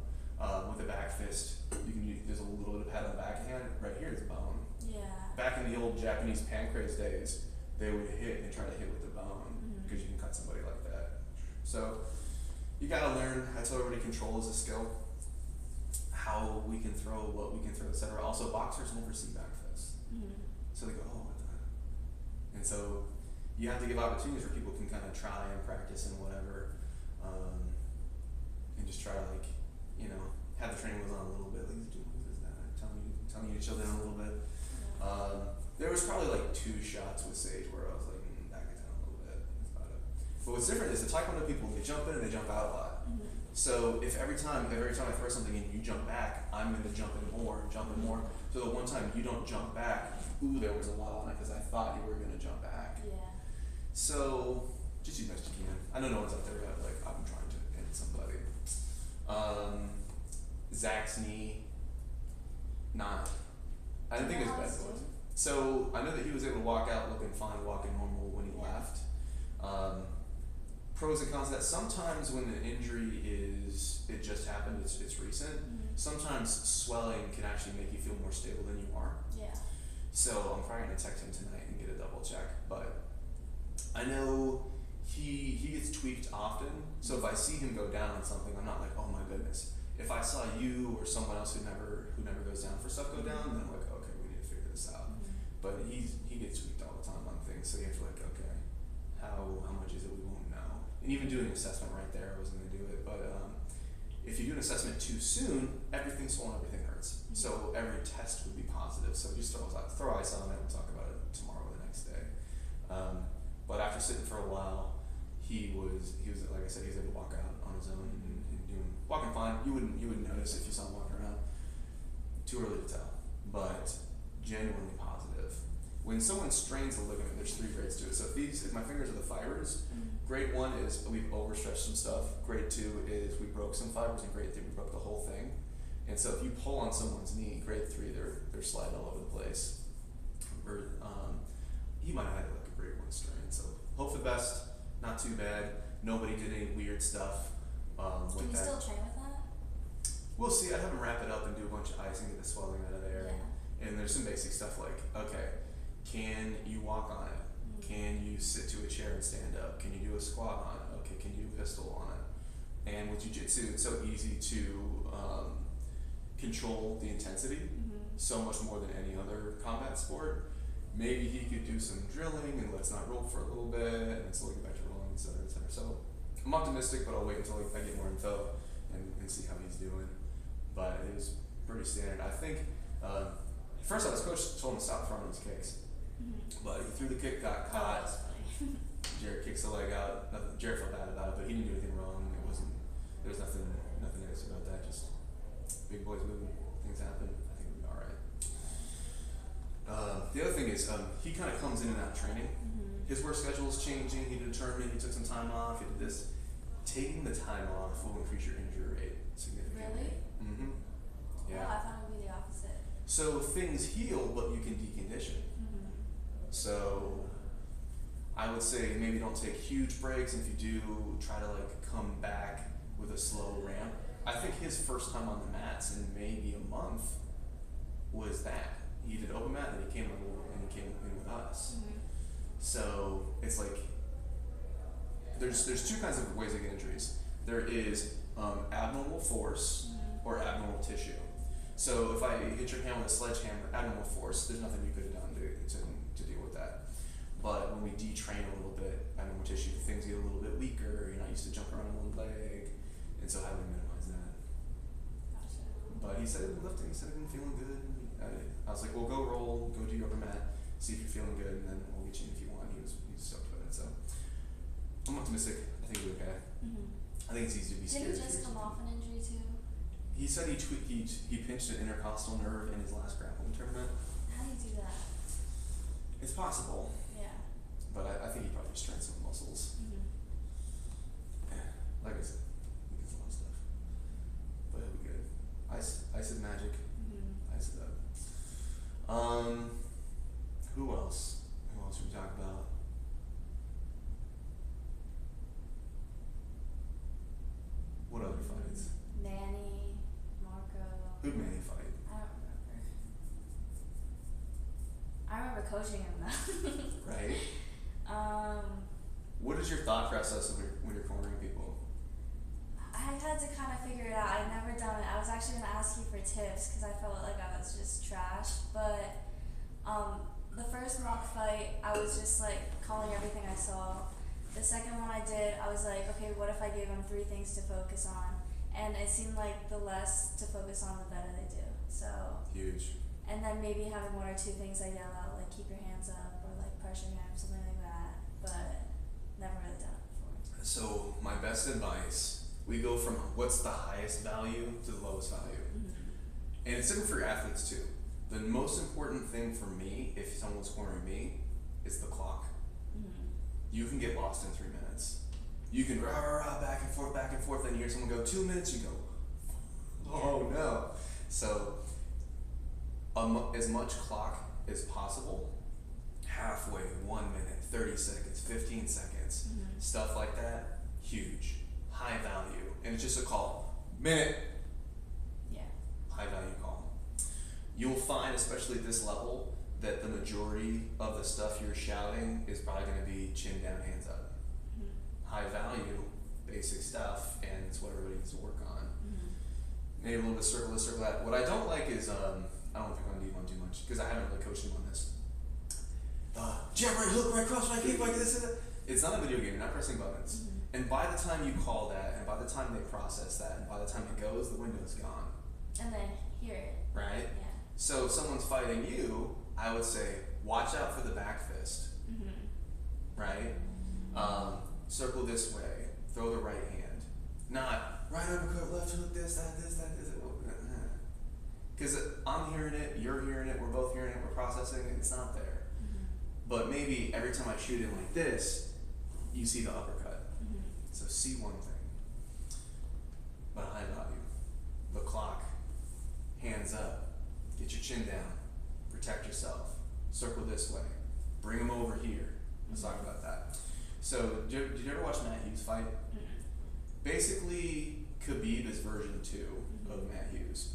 With the back fist, you can use, there's a little bit of pad on the backhand. Right here is bone. Yeah. Back in the old Japanese pancrase days, they would hit and try to hit with the bone Mhm. because you can cut somebody like that. So you gotta learn. I tell everybody control is a skill. How we can throw, what we can throw, etc. Also, boxers never see back fists, Mhm. so they go, oh, what the? And so you have to give opportunities where people can kind of try and practice and whatever, and just try to like, have the training wheels on a little bit. Like, what is that? Telling you to chill down a little bit. Yeah. There was probably like 2 shots with Sage where I was like, back it down a little bit. That's about it. But what's different is the Taekwondo people, they jump in and they jump out a lot. Mhm. So if every time I throw something and you jump back, I'm going to jump in more. So the one time you don't jump back, there was a lot on it because I thought you were going to jump back. Yeah. So just do the best you can. I know no one's out there yet, like I'm trying to hit somebody. Zach's knee, not. I didn't think it was bad. How's it? So I know that he was able to walk out looking fine, walking normal when he left. Pros and cons of that. Sometimes when the injury it just happened, it's recent. Mhm. Sometimes swelling can actually make you feel more stable than you are. Yeah. So I'm probably gonna text him tonight and get a double check. But I know he gets tweaked often. So if I see him go down on something, I'm not like, oh my goodness. If I saw you or someone else who never goes down for stuff go down, then I'm like, okay, we need to figure this out. Mhm. But he gets tweaked all the time on things, so you have to like, okay, how much is it? We won't know. And even doing an assessment right there, I wasn't gonna do it, but if you do an assessment too soon, everything's swollen, everything hurts. Mhm. So every test would be positive. So just throw ice on it. We'll talk about it tomorrow or the next day. But after sitting for a while, he was like I said, he was able to walk out on his own and walking fine. You wouldn't notice if you saw him walking around. Too early to tell, but genuinely positive. When someone strains a ligament, there's 3 grades to it. So if my fingers are the fibers, Mhm. grade 1 is we've overstretched some stuff. Grade 2 is we broke some fibers, and grade 3 we broke the whole thing. And so if you pull on someone's knee, grade 3 they're sliding all over the place. Or he might have had like a grade 1 strain. So hope for the best. Not too bad. Nobody did any weird stuff with Can you that. still train with that? We'll see. I'd have him wrap it up and do a bunch of ice and get the swelling out of there. Yeah. And there's some basic stuff like, okay, can you walk on it? Can you sit to a chair and stand up? Can you do a squat on it? Okay, can you do a pistol on it? And with jiu-jitsu, it's so easy to control the intensity so much more than any other combat sport. Maybe he could do some drilling and let's not roll for a little bit and slowly get back to rolling, et cetera, et cetera. So I'm optimistic, but I'll wait until I get more info and see how he's doing. But it was pretty standard. I think first off, his coach told him to stop throwing his kicks, but he threw the kick, got caught. That's funny. Jared kicks the leg out. Jared felt bad about it, but he didn't do anything wrong. It wasn't. There was nothing nice about that. Just big boys moving. Things happen. I think we'll be all right. The other thing is he kind of comes in and out of training. His work schedule is changing. He determined he took some time off. He did this. Taking the time off will increase your injury rate significantly. Really? Yeah. Oh, I thought it would be the opposite. So things heal, but you can decondition. So I would say maybe don't take huge breaks. If you do, try to like come back with a slow ramp. I think his first time on the mats in maybe a month was that. He did open mat, then he came in with us. So it's like there's two kinds of ways to get injuries. There is abnormal force or abnormal tissue. So if I hit your hand with a sledgehammer, abnormal force, there's nothing you could have done to deal with that. But when we detrain a little bit, abnormal tissue, things get a little bit weaker. You're not used to jumping around on one leg, and so how do we minimize that? Gotcha. But he said lifting, he said he'd been feeling good. I was like, well, go roll, go do your upper mat, see if you're feeling good, and then we'll get you in if you want. He was stoked about it. So I'm optimistic. I think we'll be okay. I think it's easy to be scared. Did he just come off an injury too? He said he pinched an intercostal nerve in his last grappling tournament. How do you do that? It's possible, Yeah. but I think he probably just strained some muscles. Yeah, like I said, he gets a lot of stuff, but he'll be good. Ice is magic. Ice is up. Who else? Who else should we talk about? What other fights? Manny, Marco. Who'd Manny fight? I don't remember. I remember coaching him though. Right? What is your thought process when you're cornering people? I had to kind of figure it out. I'd never done it. I was actually going to ask you for tips because I felt like I was just trash. But the first mock fight, I was just like calling everything I saw. The second one I did, I was like, okay, what if I gave them 3 things to focus on? And it seemed like the less to focus on, the better they do. So Huge. and then maybe having 1 or 2 things I yell out, like keep your hands up or like pressure him, something like that. But never really done it before. So my best advice, we go from what's the highest value to the lowest value. And it's different for your athletes too. The most important thing for me, if someone's cornering me, is the clock. You can get lost in 3 minutes. You can rah, rah, rah, back and forth, then you hear someone go 2 minutes, you go, oh no. So as much clock as possible, halfway, 1 minute, 30 seconds, 15 seconds, stuff like that, huge, high value. And it's just a call. Minute. Yeah. High value call. You'll find, especially at this level, that the majority of the stuff you're shouting is probably going to be chin down, hands up. High value, basic stuff, and it's what everybody needs to work on. Maybe a little bit circle this, circle that. What I don't like is, I don't think I'm going to do one too much, because I haven't really coached him on this. Jab right hook, right cross, right kick, like this and that. It's not a video game, you're not pressing buttons. And by the time you call that, and by the time they process that, and by the time it goes, the window's gone. And then hear it. Right? Yeah. So if someone's fighting you, I would say, watch out for the back fist. Right? Circle this way, throw the right hand. Not right uppercut, left hook, this, that. Because I'm hearing it, you're hearing it, we're both hearing it, we're processing it, it's not there. But maybe every time I shoot in like this, you see the uppercut. So see one thing. But high value. The clock. Hands up. Get your chin down. Protect yourself. Circle this way. Bring them over here. Let's talk about that. So, did you ever watch Matt Hughes fight? Basically, Khabib is version 2 of Matt Hughes.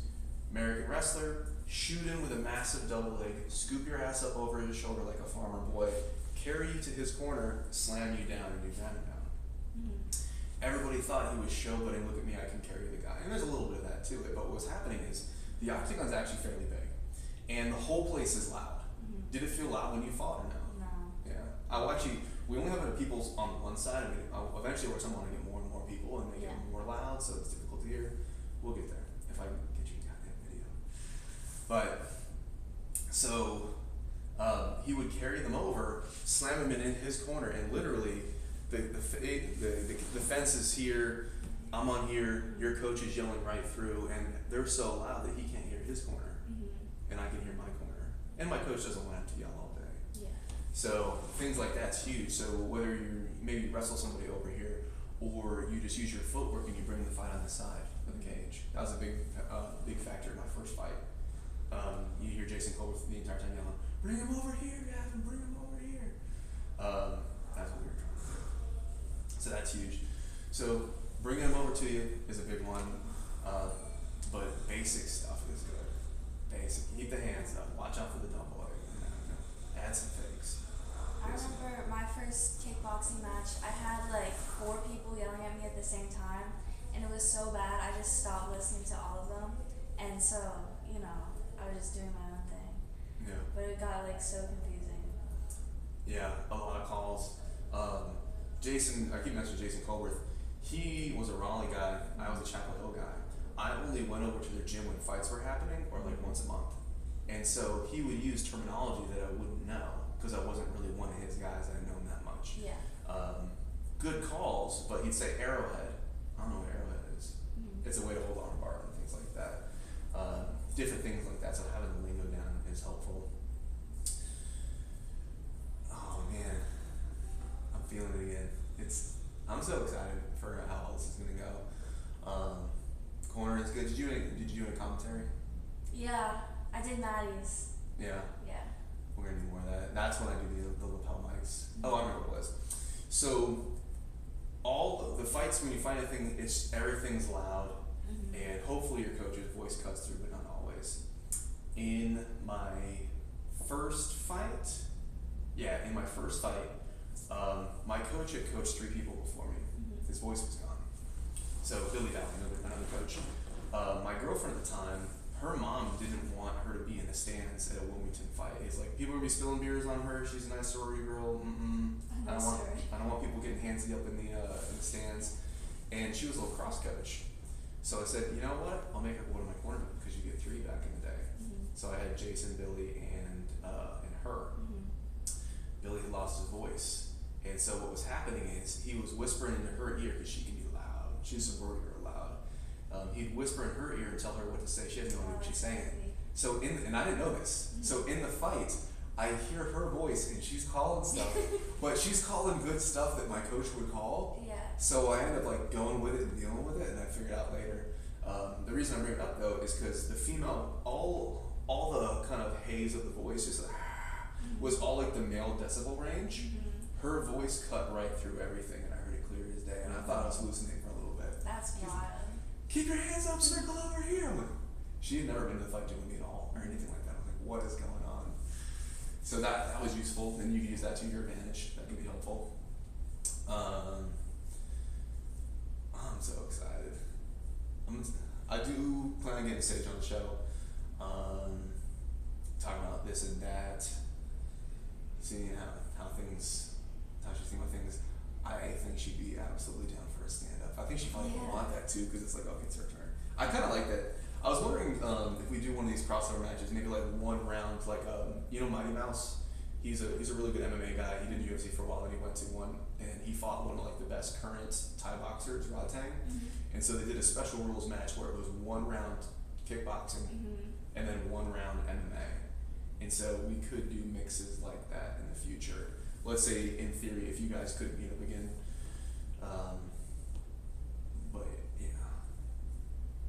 American wrestler, shoot in with a massive double leg, scoop your ass up over his shoulder like a farmer boy, carry you to his corner, slam you down, and do ground and pound. Everybody thought he was showboating, look at me, I can carry the guy. And there's a little bit of that to it, but what was happening is the octagon's actually fairly big, and the whole place is loud. Did it feel loud when you fought or no? No. Yeah. We only have enough people on one side. I mean, eventually over time I want to get more and more people and make it more loud, so it's difficult to hear. We'll get there if I can get you a goddamn video. But so he would carry them over, slam them in his corner, and literally the fence is here. I'm on here. Your coach is yelling right through, and they're so loud that he can't hear his corner, and I can hear my corner. And my coach doesn't want him to yell all day. Yeah. So things like that's huge. So whether you maybe wrestle somebody over here, or you just use your footwork and you bring the fight on the side of the cage. That was a big factor in my first fight. You hear Jason Colbert the entire time yelling, "Bring him over here, Gavin! Bring him over here!" That's what we were trying to do. So that's huge. So bringing him over to you is a big one. But basic stuff is good. Basic. Keep the hands up. Watch out for the double leg. Add some fakes. I remember my first kickboxing match, I had like 4 people yelling at me at the same time, and it was so bad I just stopped listening to all of them, and so, I was just doing my own thing. Yeah. But it got like so confusing. Yeah, a lot of calls. Jason, I keep mentioning Jason Colbert. He was a Raleigh guy. I was a Chapel Hill guy. I only went over to their gym when fights were happening, or like once a month. And so he would use terminology that I wouldn't know, because I wasn't really one of his guys that had known that much. Yeah. Good calls, but he'd say arrowhead. I don't know what arrowhead is. It's a way to hold on a bar and things like that. Different things like that, so having the lingo down is helpful. Oh man, I'm feeling it again. I'm so excited for how all this is gonna go. Corner is good. Did you do any commentary? Yeah, I did Maddie's. Yeah. Yeah. We're gonna do more of that. That's when I do the lapel mics. Oh, I remember what it was. So all the fights, when you fight anything, everything's loud, and hopefully your coach's voice cuts through, but not always. In my first fight, my coach had coached 3 people before me. His voice was gone. So Billy Valley, another coach. My girlfriend at the time, her mom didn't want her to be in the stands at a Wilmington fight. He's like, people are gonna be spilling beers on her. She's a nice sorority girl. I don't want people getting handsy up in the stands. And she was a lacrosse coach. So I said, you know what? I'll make her go to my corner because you get 3 back in the day. So I had Jason, Billy, and her. Billy had lost his voice, and so what was happening is he was whispering into her ear because she can be loud. She's a sorority girl, loud. He'd whisper in her ear and tell her what to say. She had no idea what she's saying. So and I didn't know this. So in the fight, I hear her voice and she's calling stuff, but she's calling good stuff that my coach would call. Yeah. So I ended up like going with it and dealing with it, and I figured out later. The reason I bring it up though is because the female, all the kind of haze of the voice, just like, was all like the male decibel range. Her voice cut right through everything, and I heard it clear as day. And I thought I was hallucinating for a little bit. That's wild. Keep your hands up, circle over here. I'm like, she had never been to the fight gym with me at all, or anything like that. I was like, what is going on? So that was useful, and you can use that to your advantage. That can be helpful. I'm so excited. I do plan on getting Sage on the show. Talking about this and that, seeing how she's thinking about things. I think she'd be absolutely down for a stand-up. I think she probably would want that too, because it's like, okay, it's her turn. I kind of like that. I was wondering if we do one of these crossover matches, maybe like one round, like Mighty Mouse. He's a really good MMA guy. He did UFC for a while, and he went to one, and he fought one of like the best current Thai boxers, Raleigh. And so they did a special rules match where it was 1 round kickboxing and then 1 round MMA. And so we could do mixes like that in the future. Let's say, in theory, if you guys could meet up again. But yeah,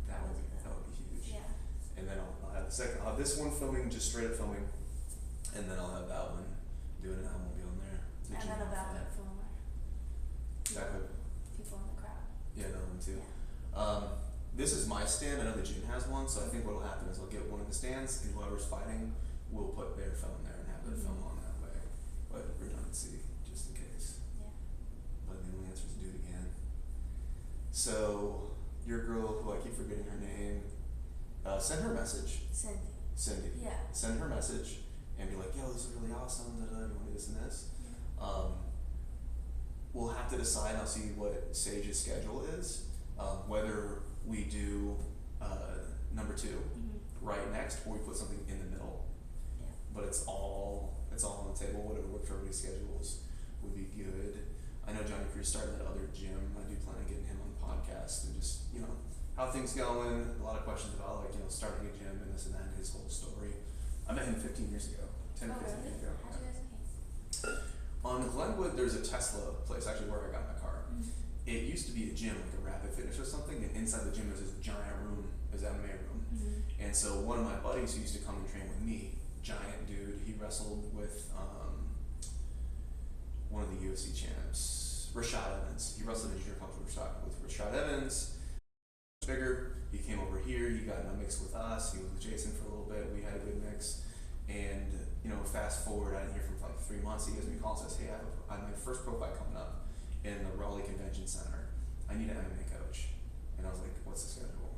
that would be huge. Yeah. And then I'll have I'll have this one filming, just straight up filming, and then I'll have that one doing it. I won't be on there. And then a backup filmer. Backup. People in the crowd. Yeah, that one too. Yeah. This is my stand. I know the gym has one, so I think what'll happen is I'll get one of the stands, and whoever's fighting will put their phone there and have their film on that way. but redundancy, just in case. Yeah. But the only answer is do it again. So, your girl, who I keep forgetting her name, send her a message. Cindy. Yeah. Send her a message and be like, yo, this is really awesome, you want to do this and this. Yeah. We'll have to decide, I'll see what Sage's schedule is, whether we do number 2 right next, or we put something in the middle. Yeah. But it's all on the table. Whatever works for everybody's schedules would be good. I know Johnny Cruz started that other gym. I do plan on getting him on the podcast and just, how things going. A lot of questions about starting a gym and this and that, and his whole story. I met him 15 years ago, 10 or 15 years ago. How'd you guys meet? On Glenwood, there's a Tesla place, actually where I got my car. It used to be a gym, like a Rapid Fitness or something, and inside the gym there's this giant room, this MMA room. And so one of my buddies who used to come and train with me, giant dude, he wrestled with one of the UFC champs, Rashad Evans. He wrestled in junior college with Rashad Evans. Bigger. He came over here. He got in a mix with us. He was with Jason for a little bit. We had a good mix. And fast forward, I didn't hear from for like 3 months. He gives me a call and says, "Hey, I have my first pro fight coming up in the Raleigh Convention Center. I need an MMA coach." And I was like, "What's the schedule?"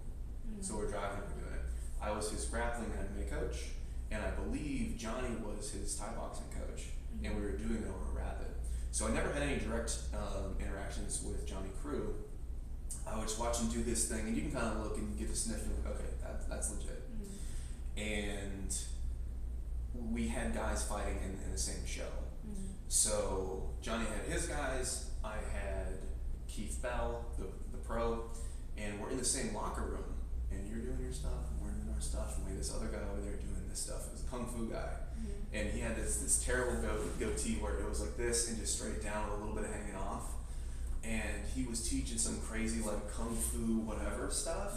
So we're driving. We're doing it. I was his grappling and MMA coach, and I believe Johnny was his Thai boxing coach, and we were doing it over Rapid. So I never had any direct interactions with Johnny Crew. I would just watch him do this thing, and you can kind of look and get a sniff and like, okay, that's legit. And we had guys fighting in the same show. So Johnny had his guys, I had Keith Bell, the pro, and we're in the same locker room, and you're doing your stuff, and we're doing our stuff, and we had this other guy over there doing this stuff. It was a kung fu guy, and he had this terrible goatee where it was like this and just straight down with a little bit of hanging off, and he was teaching some crazy like kung fu whatever stuff,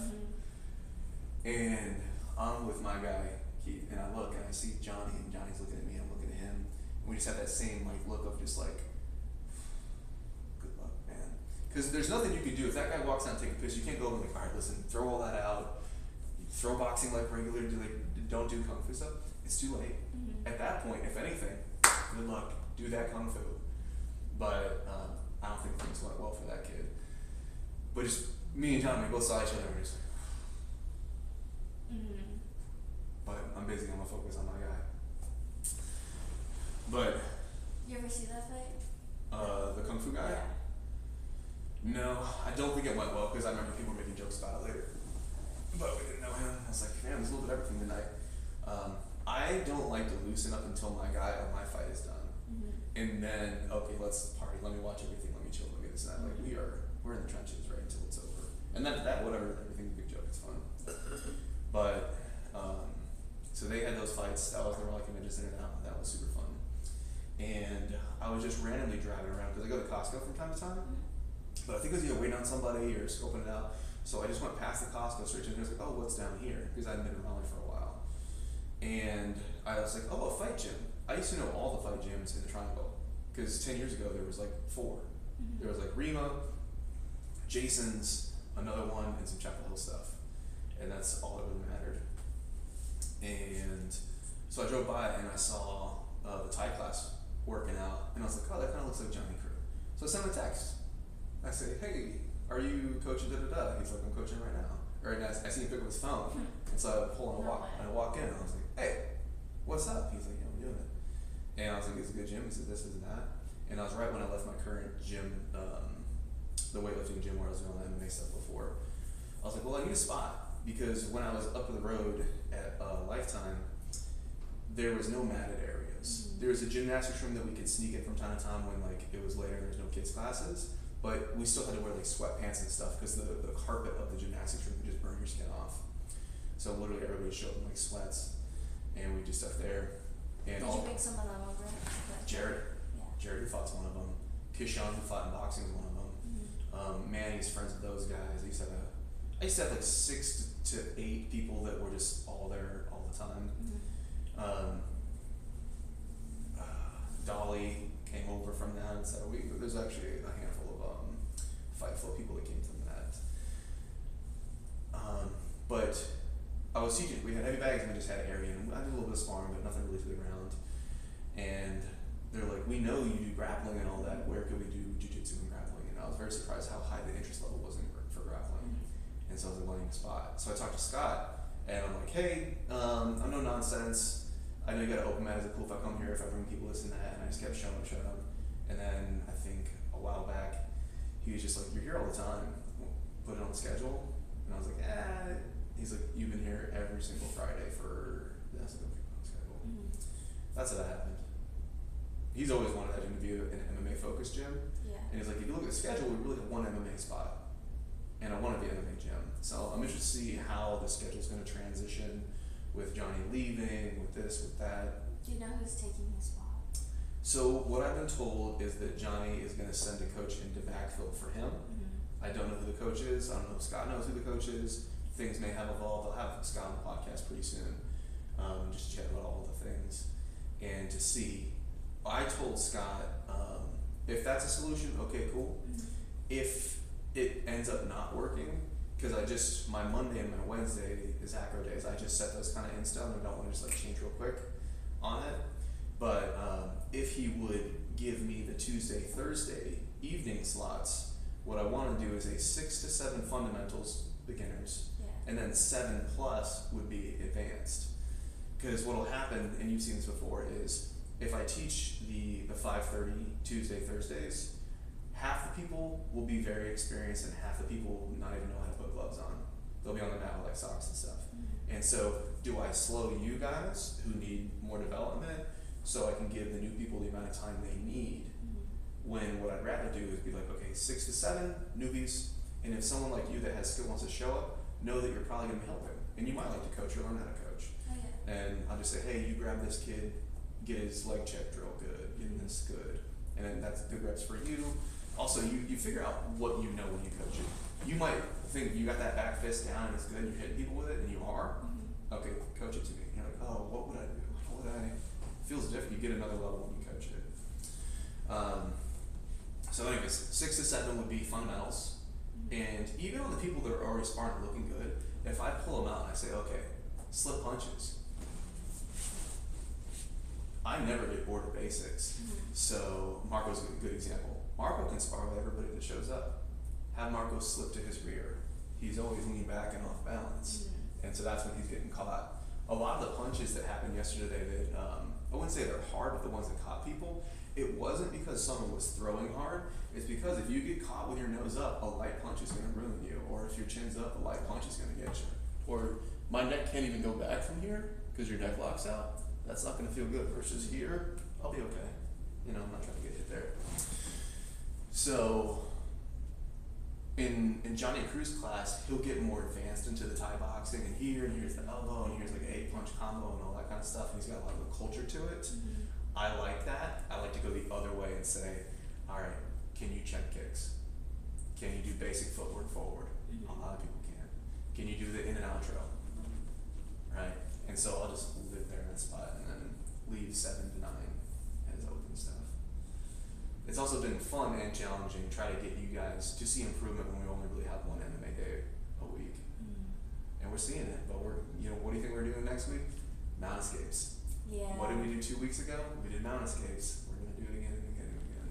and I'm with my guy Keith, and I look and I see Johnny, and Johnny's looking at me, I'm looking at him, and we just have that same like look of just like, good luck, man. Because there's nothing you can do. If that guy walks down and take a piss, you can't go over and like, all right, listen, throw all that out, throw boxing like regular, don't do kung fu stuff. It's too late. At that point, if anything, good luck, do that kung fu. But I don't think things went well for that kid. But just me and Johnny, we both saw each other and we're just like, but I'm busy, I'm gonna focus on my guy. But You ever see that fight? the kung fu guy? Yeah. No, I don't think it went well because I remember people making jokes about it later. But we didn't know him. I was like, man, there's a little bit of everything tonight. I don't like to loosen up until my guy or my fight is done. And then, okay, let's party, let me watch everything, let me chill, let me this and that. Like we're in the trenches right until it's over. And then that, whatever, everything's a big joke, it's fun. But, so they had those fights, that was the Raleigh Convention Center, that was super fun. And I was just randomly driving around, because I go to Costco from time to time. But I think it was either waiting on somebody or scoping it out. So I just went past the Costco, straight to it, and I was like, oh, what's down here? Because I hadn't been in Raleigh for a while. And I was like, oh, a fight gym. I used to know all the fight gyms in the Triangle. Because 10 years ago, there was like 4. There was like Rima, Jason's, another one, and some Chapel Hill stuff. And that's all that really mattered. And so I drove by and I saw the Thai class working out. And I was like, oh, that kind of looks like Johnny Crew. So I sent him a text. I say, hey, are you coaching da-da-da? He's like, I'm coaching right now. Or and I see him pick up his phone. And so I pull and I walk in and I was like, hey, what's up? He's like, yeah, I'm doing it. And I was like, it's a good gym. He said, this and that. And I was right when I left my current gym, the weightlifting gym where I was doing all the MMA stuff before. I was like, well, I need a spot. Because when I was up the road at Lifetime, there was no matted areas. There was a gymnastics room that we could sneak in from time to time when like it was later and there was no kids classes. But we still had to wear like sweatpants and stuff because the carpet of the gymnastics room would just burn your skin off. So literally everybody showed up in like sweats, and we just stuff there. And Did you pick some of them over? Jared. Yeah. Jared who fought's one of them. Kishan who fought in boxing is one of them. Manny's friends with those guys. I used to have like 6 to 8 people that were just all there all the time. Dolly came over from that, so there's actually a handful of Fightful people that came from that. But I was teaching. We had heavy bags and we just had area, and I did a little bit of sparring, but nothing really to the ground. And they're like, we know you do grappling and all that, where could we do jiu-jitsu and grappling? And I was very surprised how high the interest level was for grappling. And so I was like, wanting a spot. So I talked to Scott, and I'm like, hey, I'm no nonsense. I know you got an open mat, is it cool if I come here, if I bring people this and that? And I just kept showing up. And then I think a while back, he was just like, you're here all the time, put it on the schedule. And I was like, he's like, you've been here every single Friday for, I was like, okay, put it on the schedule. That's how that happened. He's always wanted that gym to be an MMA focused gym. Yeah. And he's like, if you look at the schedule, we really have one MMA spot. And I want to be an MMA gym. So I'm interested to see how the schedule's going to transition with Johnny leaving, with this, with that. Do you know who's taking his spot? So what I've been told is that Johnny is going to send a coach into backfill for him. I don't know who the coach is. I don't know if Scott knows who the coach is. Things may have evolved. I'll have Scott on the podcast pretty soon, just to chat about all the things and to see. I told Scott, if that's a solution, okay, cool. If it ends up not working, because my Monday and my Wednesday is acro days. I just set those kind of in stone. I don't want to just like change real quick on it. But if he would give me the Tuesday, Thursday evening slots, what I want to do is a 6 to 7 fundamentals beginners, and then 7 plus would be advanced. Because what will happen, and you've seen this before, is if I teach the 5:30 Tuesday, Thursdays, half the people will be very experienced and half the people will not even know how to put gloves on. They'll be on the mat with like socks and stuff. And so do I slow you guys who need more development so I can give the new people the amount of time they need, when what I'd rather do is be like, okay, 6 to 7 newbies, and if someone like you that has skill wants to show up, know that you're probably going to be helping. And you might like to coach or learn how to coach. Oh, yeah. And I'll just say, hey, you grab this kid, get his leg check drill good, get this good. And then that's good reps for you. Also, you figure out what you know when you coach it. You might think you got that back fist down and it's good, you're hitting people with it, and you are. Okay, coach it to me. You're like, oh, what would I do? How would I? It feels different. You get another level when you coach it. So anyways, 6 to 7 would be fundamentals. And even on the people that aren't looking good, if I pull them out and I say, okay, slip punches, I never get bored of basics. So Marco's a good example. Marco can spar with everybody that shows up. Have Marco slip to his rear. He's always leaning back and off balance. And so that's when he's getting caught. A lot of the punches that happened yesterday that, I wouldn't say they're hard, but the ones that caught people, it wasn't because someone was throwing hard. It's because if you get caught with your nose up, a light punch is going to ruin you. Or if your chin's up, a light punch is going to get you. Or my neck can't even go back from here because your neck locks out. That's not going to feel good. Versus here, I'll be okay. You know, I'm not trying to get hit there. So in Johnny Cruz's class, he'll get more advanced into the Thai boxing, and here's the elbow, and here's like an 8-punch combo and all that kind of stuff, and he's got a lot of the culture to it. I like that. I like to go the other way and say, all right, can you check kicks? Can you do basic footwork forward? A lot of people can. Can you do the in and out drill? Right? And so I'll just live there in that spot and then leave 7 to 9 as open stuff. It's also been fun and challenging to try to get you guys to see improvement when we only really have one MMA day a week. And we're seeing it, but what do you think we're doing next week? Mount escapes. Yeah. What did we do 2 weeks ago? We did mount escapes. We're gonna do it again and again and again.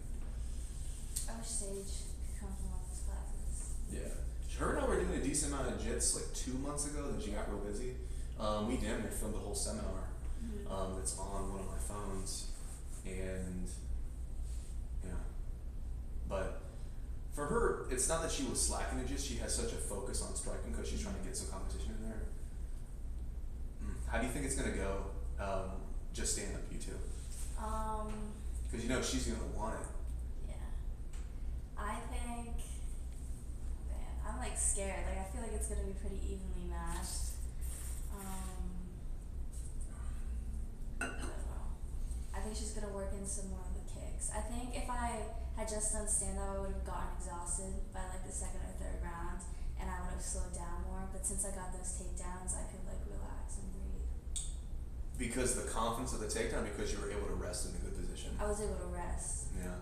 I wish Sage could come to one of those classes. Yeah. Her and I were doing a decent amount of jits like 2 months ago, then she got real busy. We damn near filmed a whole seminar that's on one of my phones, and but for her, it's not that she was slacking in jits, she has such a focus on striking because she's trying to get some competition in there. How do you think it's gonna go, just stand up, you two? Because she's gonna want it. Yeah. I think, man, I'm like scared. Like I feel like it's gonna be pretty evenly matched. I don't know. I think she's gonna work in some more of the kicks. I think if I had just done stand-up, I would have gotten exhausted by like the second or third round, and I would have slowed down more. But since I got those takedowns, I could like relax and breathe. Because the confidence of the takedown, because you were able to rest in a good position. I was able to rest. Yeah.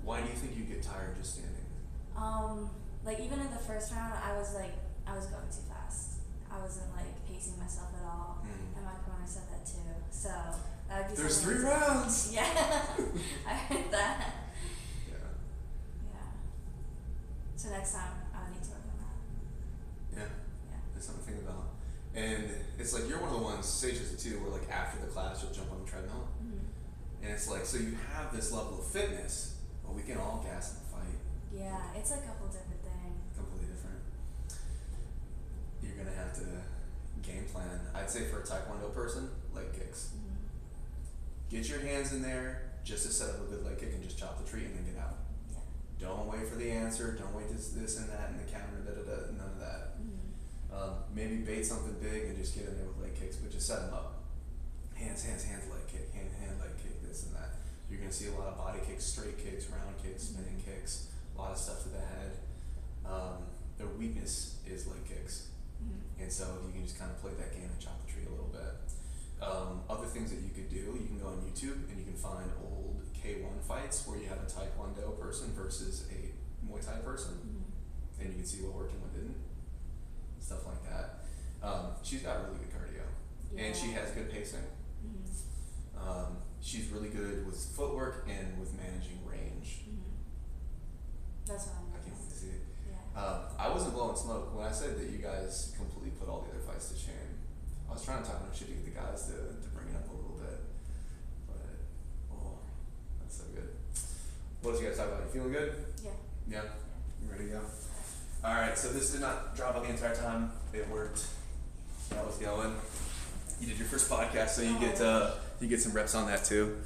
Why do you think you get tired just standing? Like even in the first round, I was going too fast. I wasn't like pacing myself at all. all, and my corner said that too. So that would be There's something 3 to- rounds. Yeah, I heard that. Yeah. Yeah. So next time I need to work on that. Yeah. Yeah. That's something to think about. And it's like you're one of the ones, Sage does it too, where like after the class you'll jump on the treadmill. And it's like, so you have this level of fitness, but we can all gas in the fight. Yeah, it's like a whole different thing. Completely different. You're gonna have to game plan. I'd say for a Taekwondo person, leg kicks. Get your hands in there just to set up a good leg kick and just chop the tree and then get out. Yeah. Don't wait for the answer. Don't wait this and that and the counter, none of that. Maybe bait something big and just get in there with leg kicks, but just set them up. Hands, leg kick, hand, leg kick, this and that. You're gonna see a lot of body kicks, straight kicks, round kicks, spinning kicks, a lot of stuff to the head. Their weakness is leg kicks. And so you can just kind of play that game and chop the tree a little bit. Other things that you could do, you can go on YouTube and you can find old K1 fights where you have a Taekwondo person versus a Muay Thai person. And you can see what worked and what didn't. Stuff like that. She's got really good cardio. And she has good pacing. She's really good with footwork and with managing range. That's what I'm I can't wait to see it. Yeah. I wasn't blowing smoke when I said that you guys completely put all the other fights to shame. I was trying to talk enough shit to get the guys to bring it up a little bit. But, oh, that's so good. What else you guys talk about? You feeling good? Yeah. Yeah? You ready to go? Alright, so this did not drop out the entire time. It worked. That was going. You did your first podcast, so you get some reps on that too.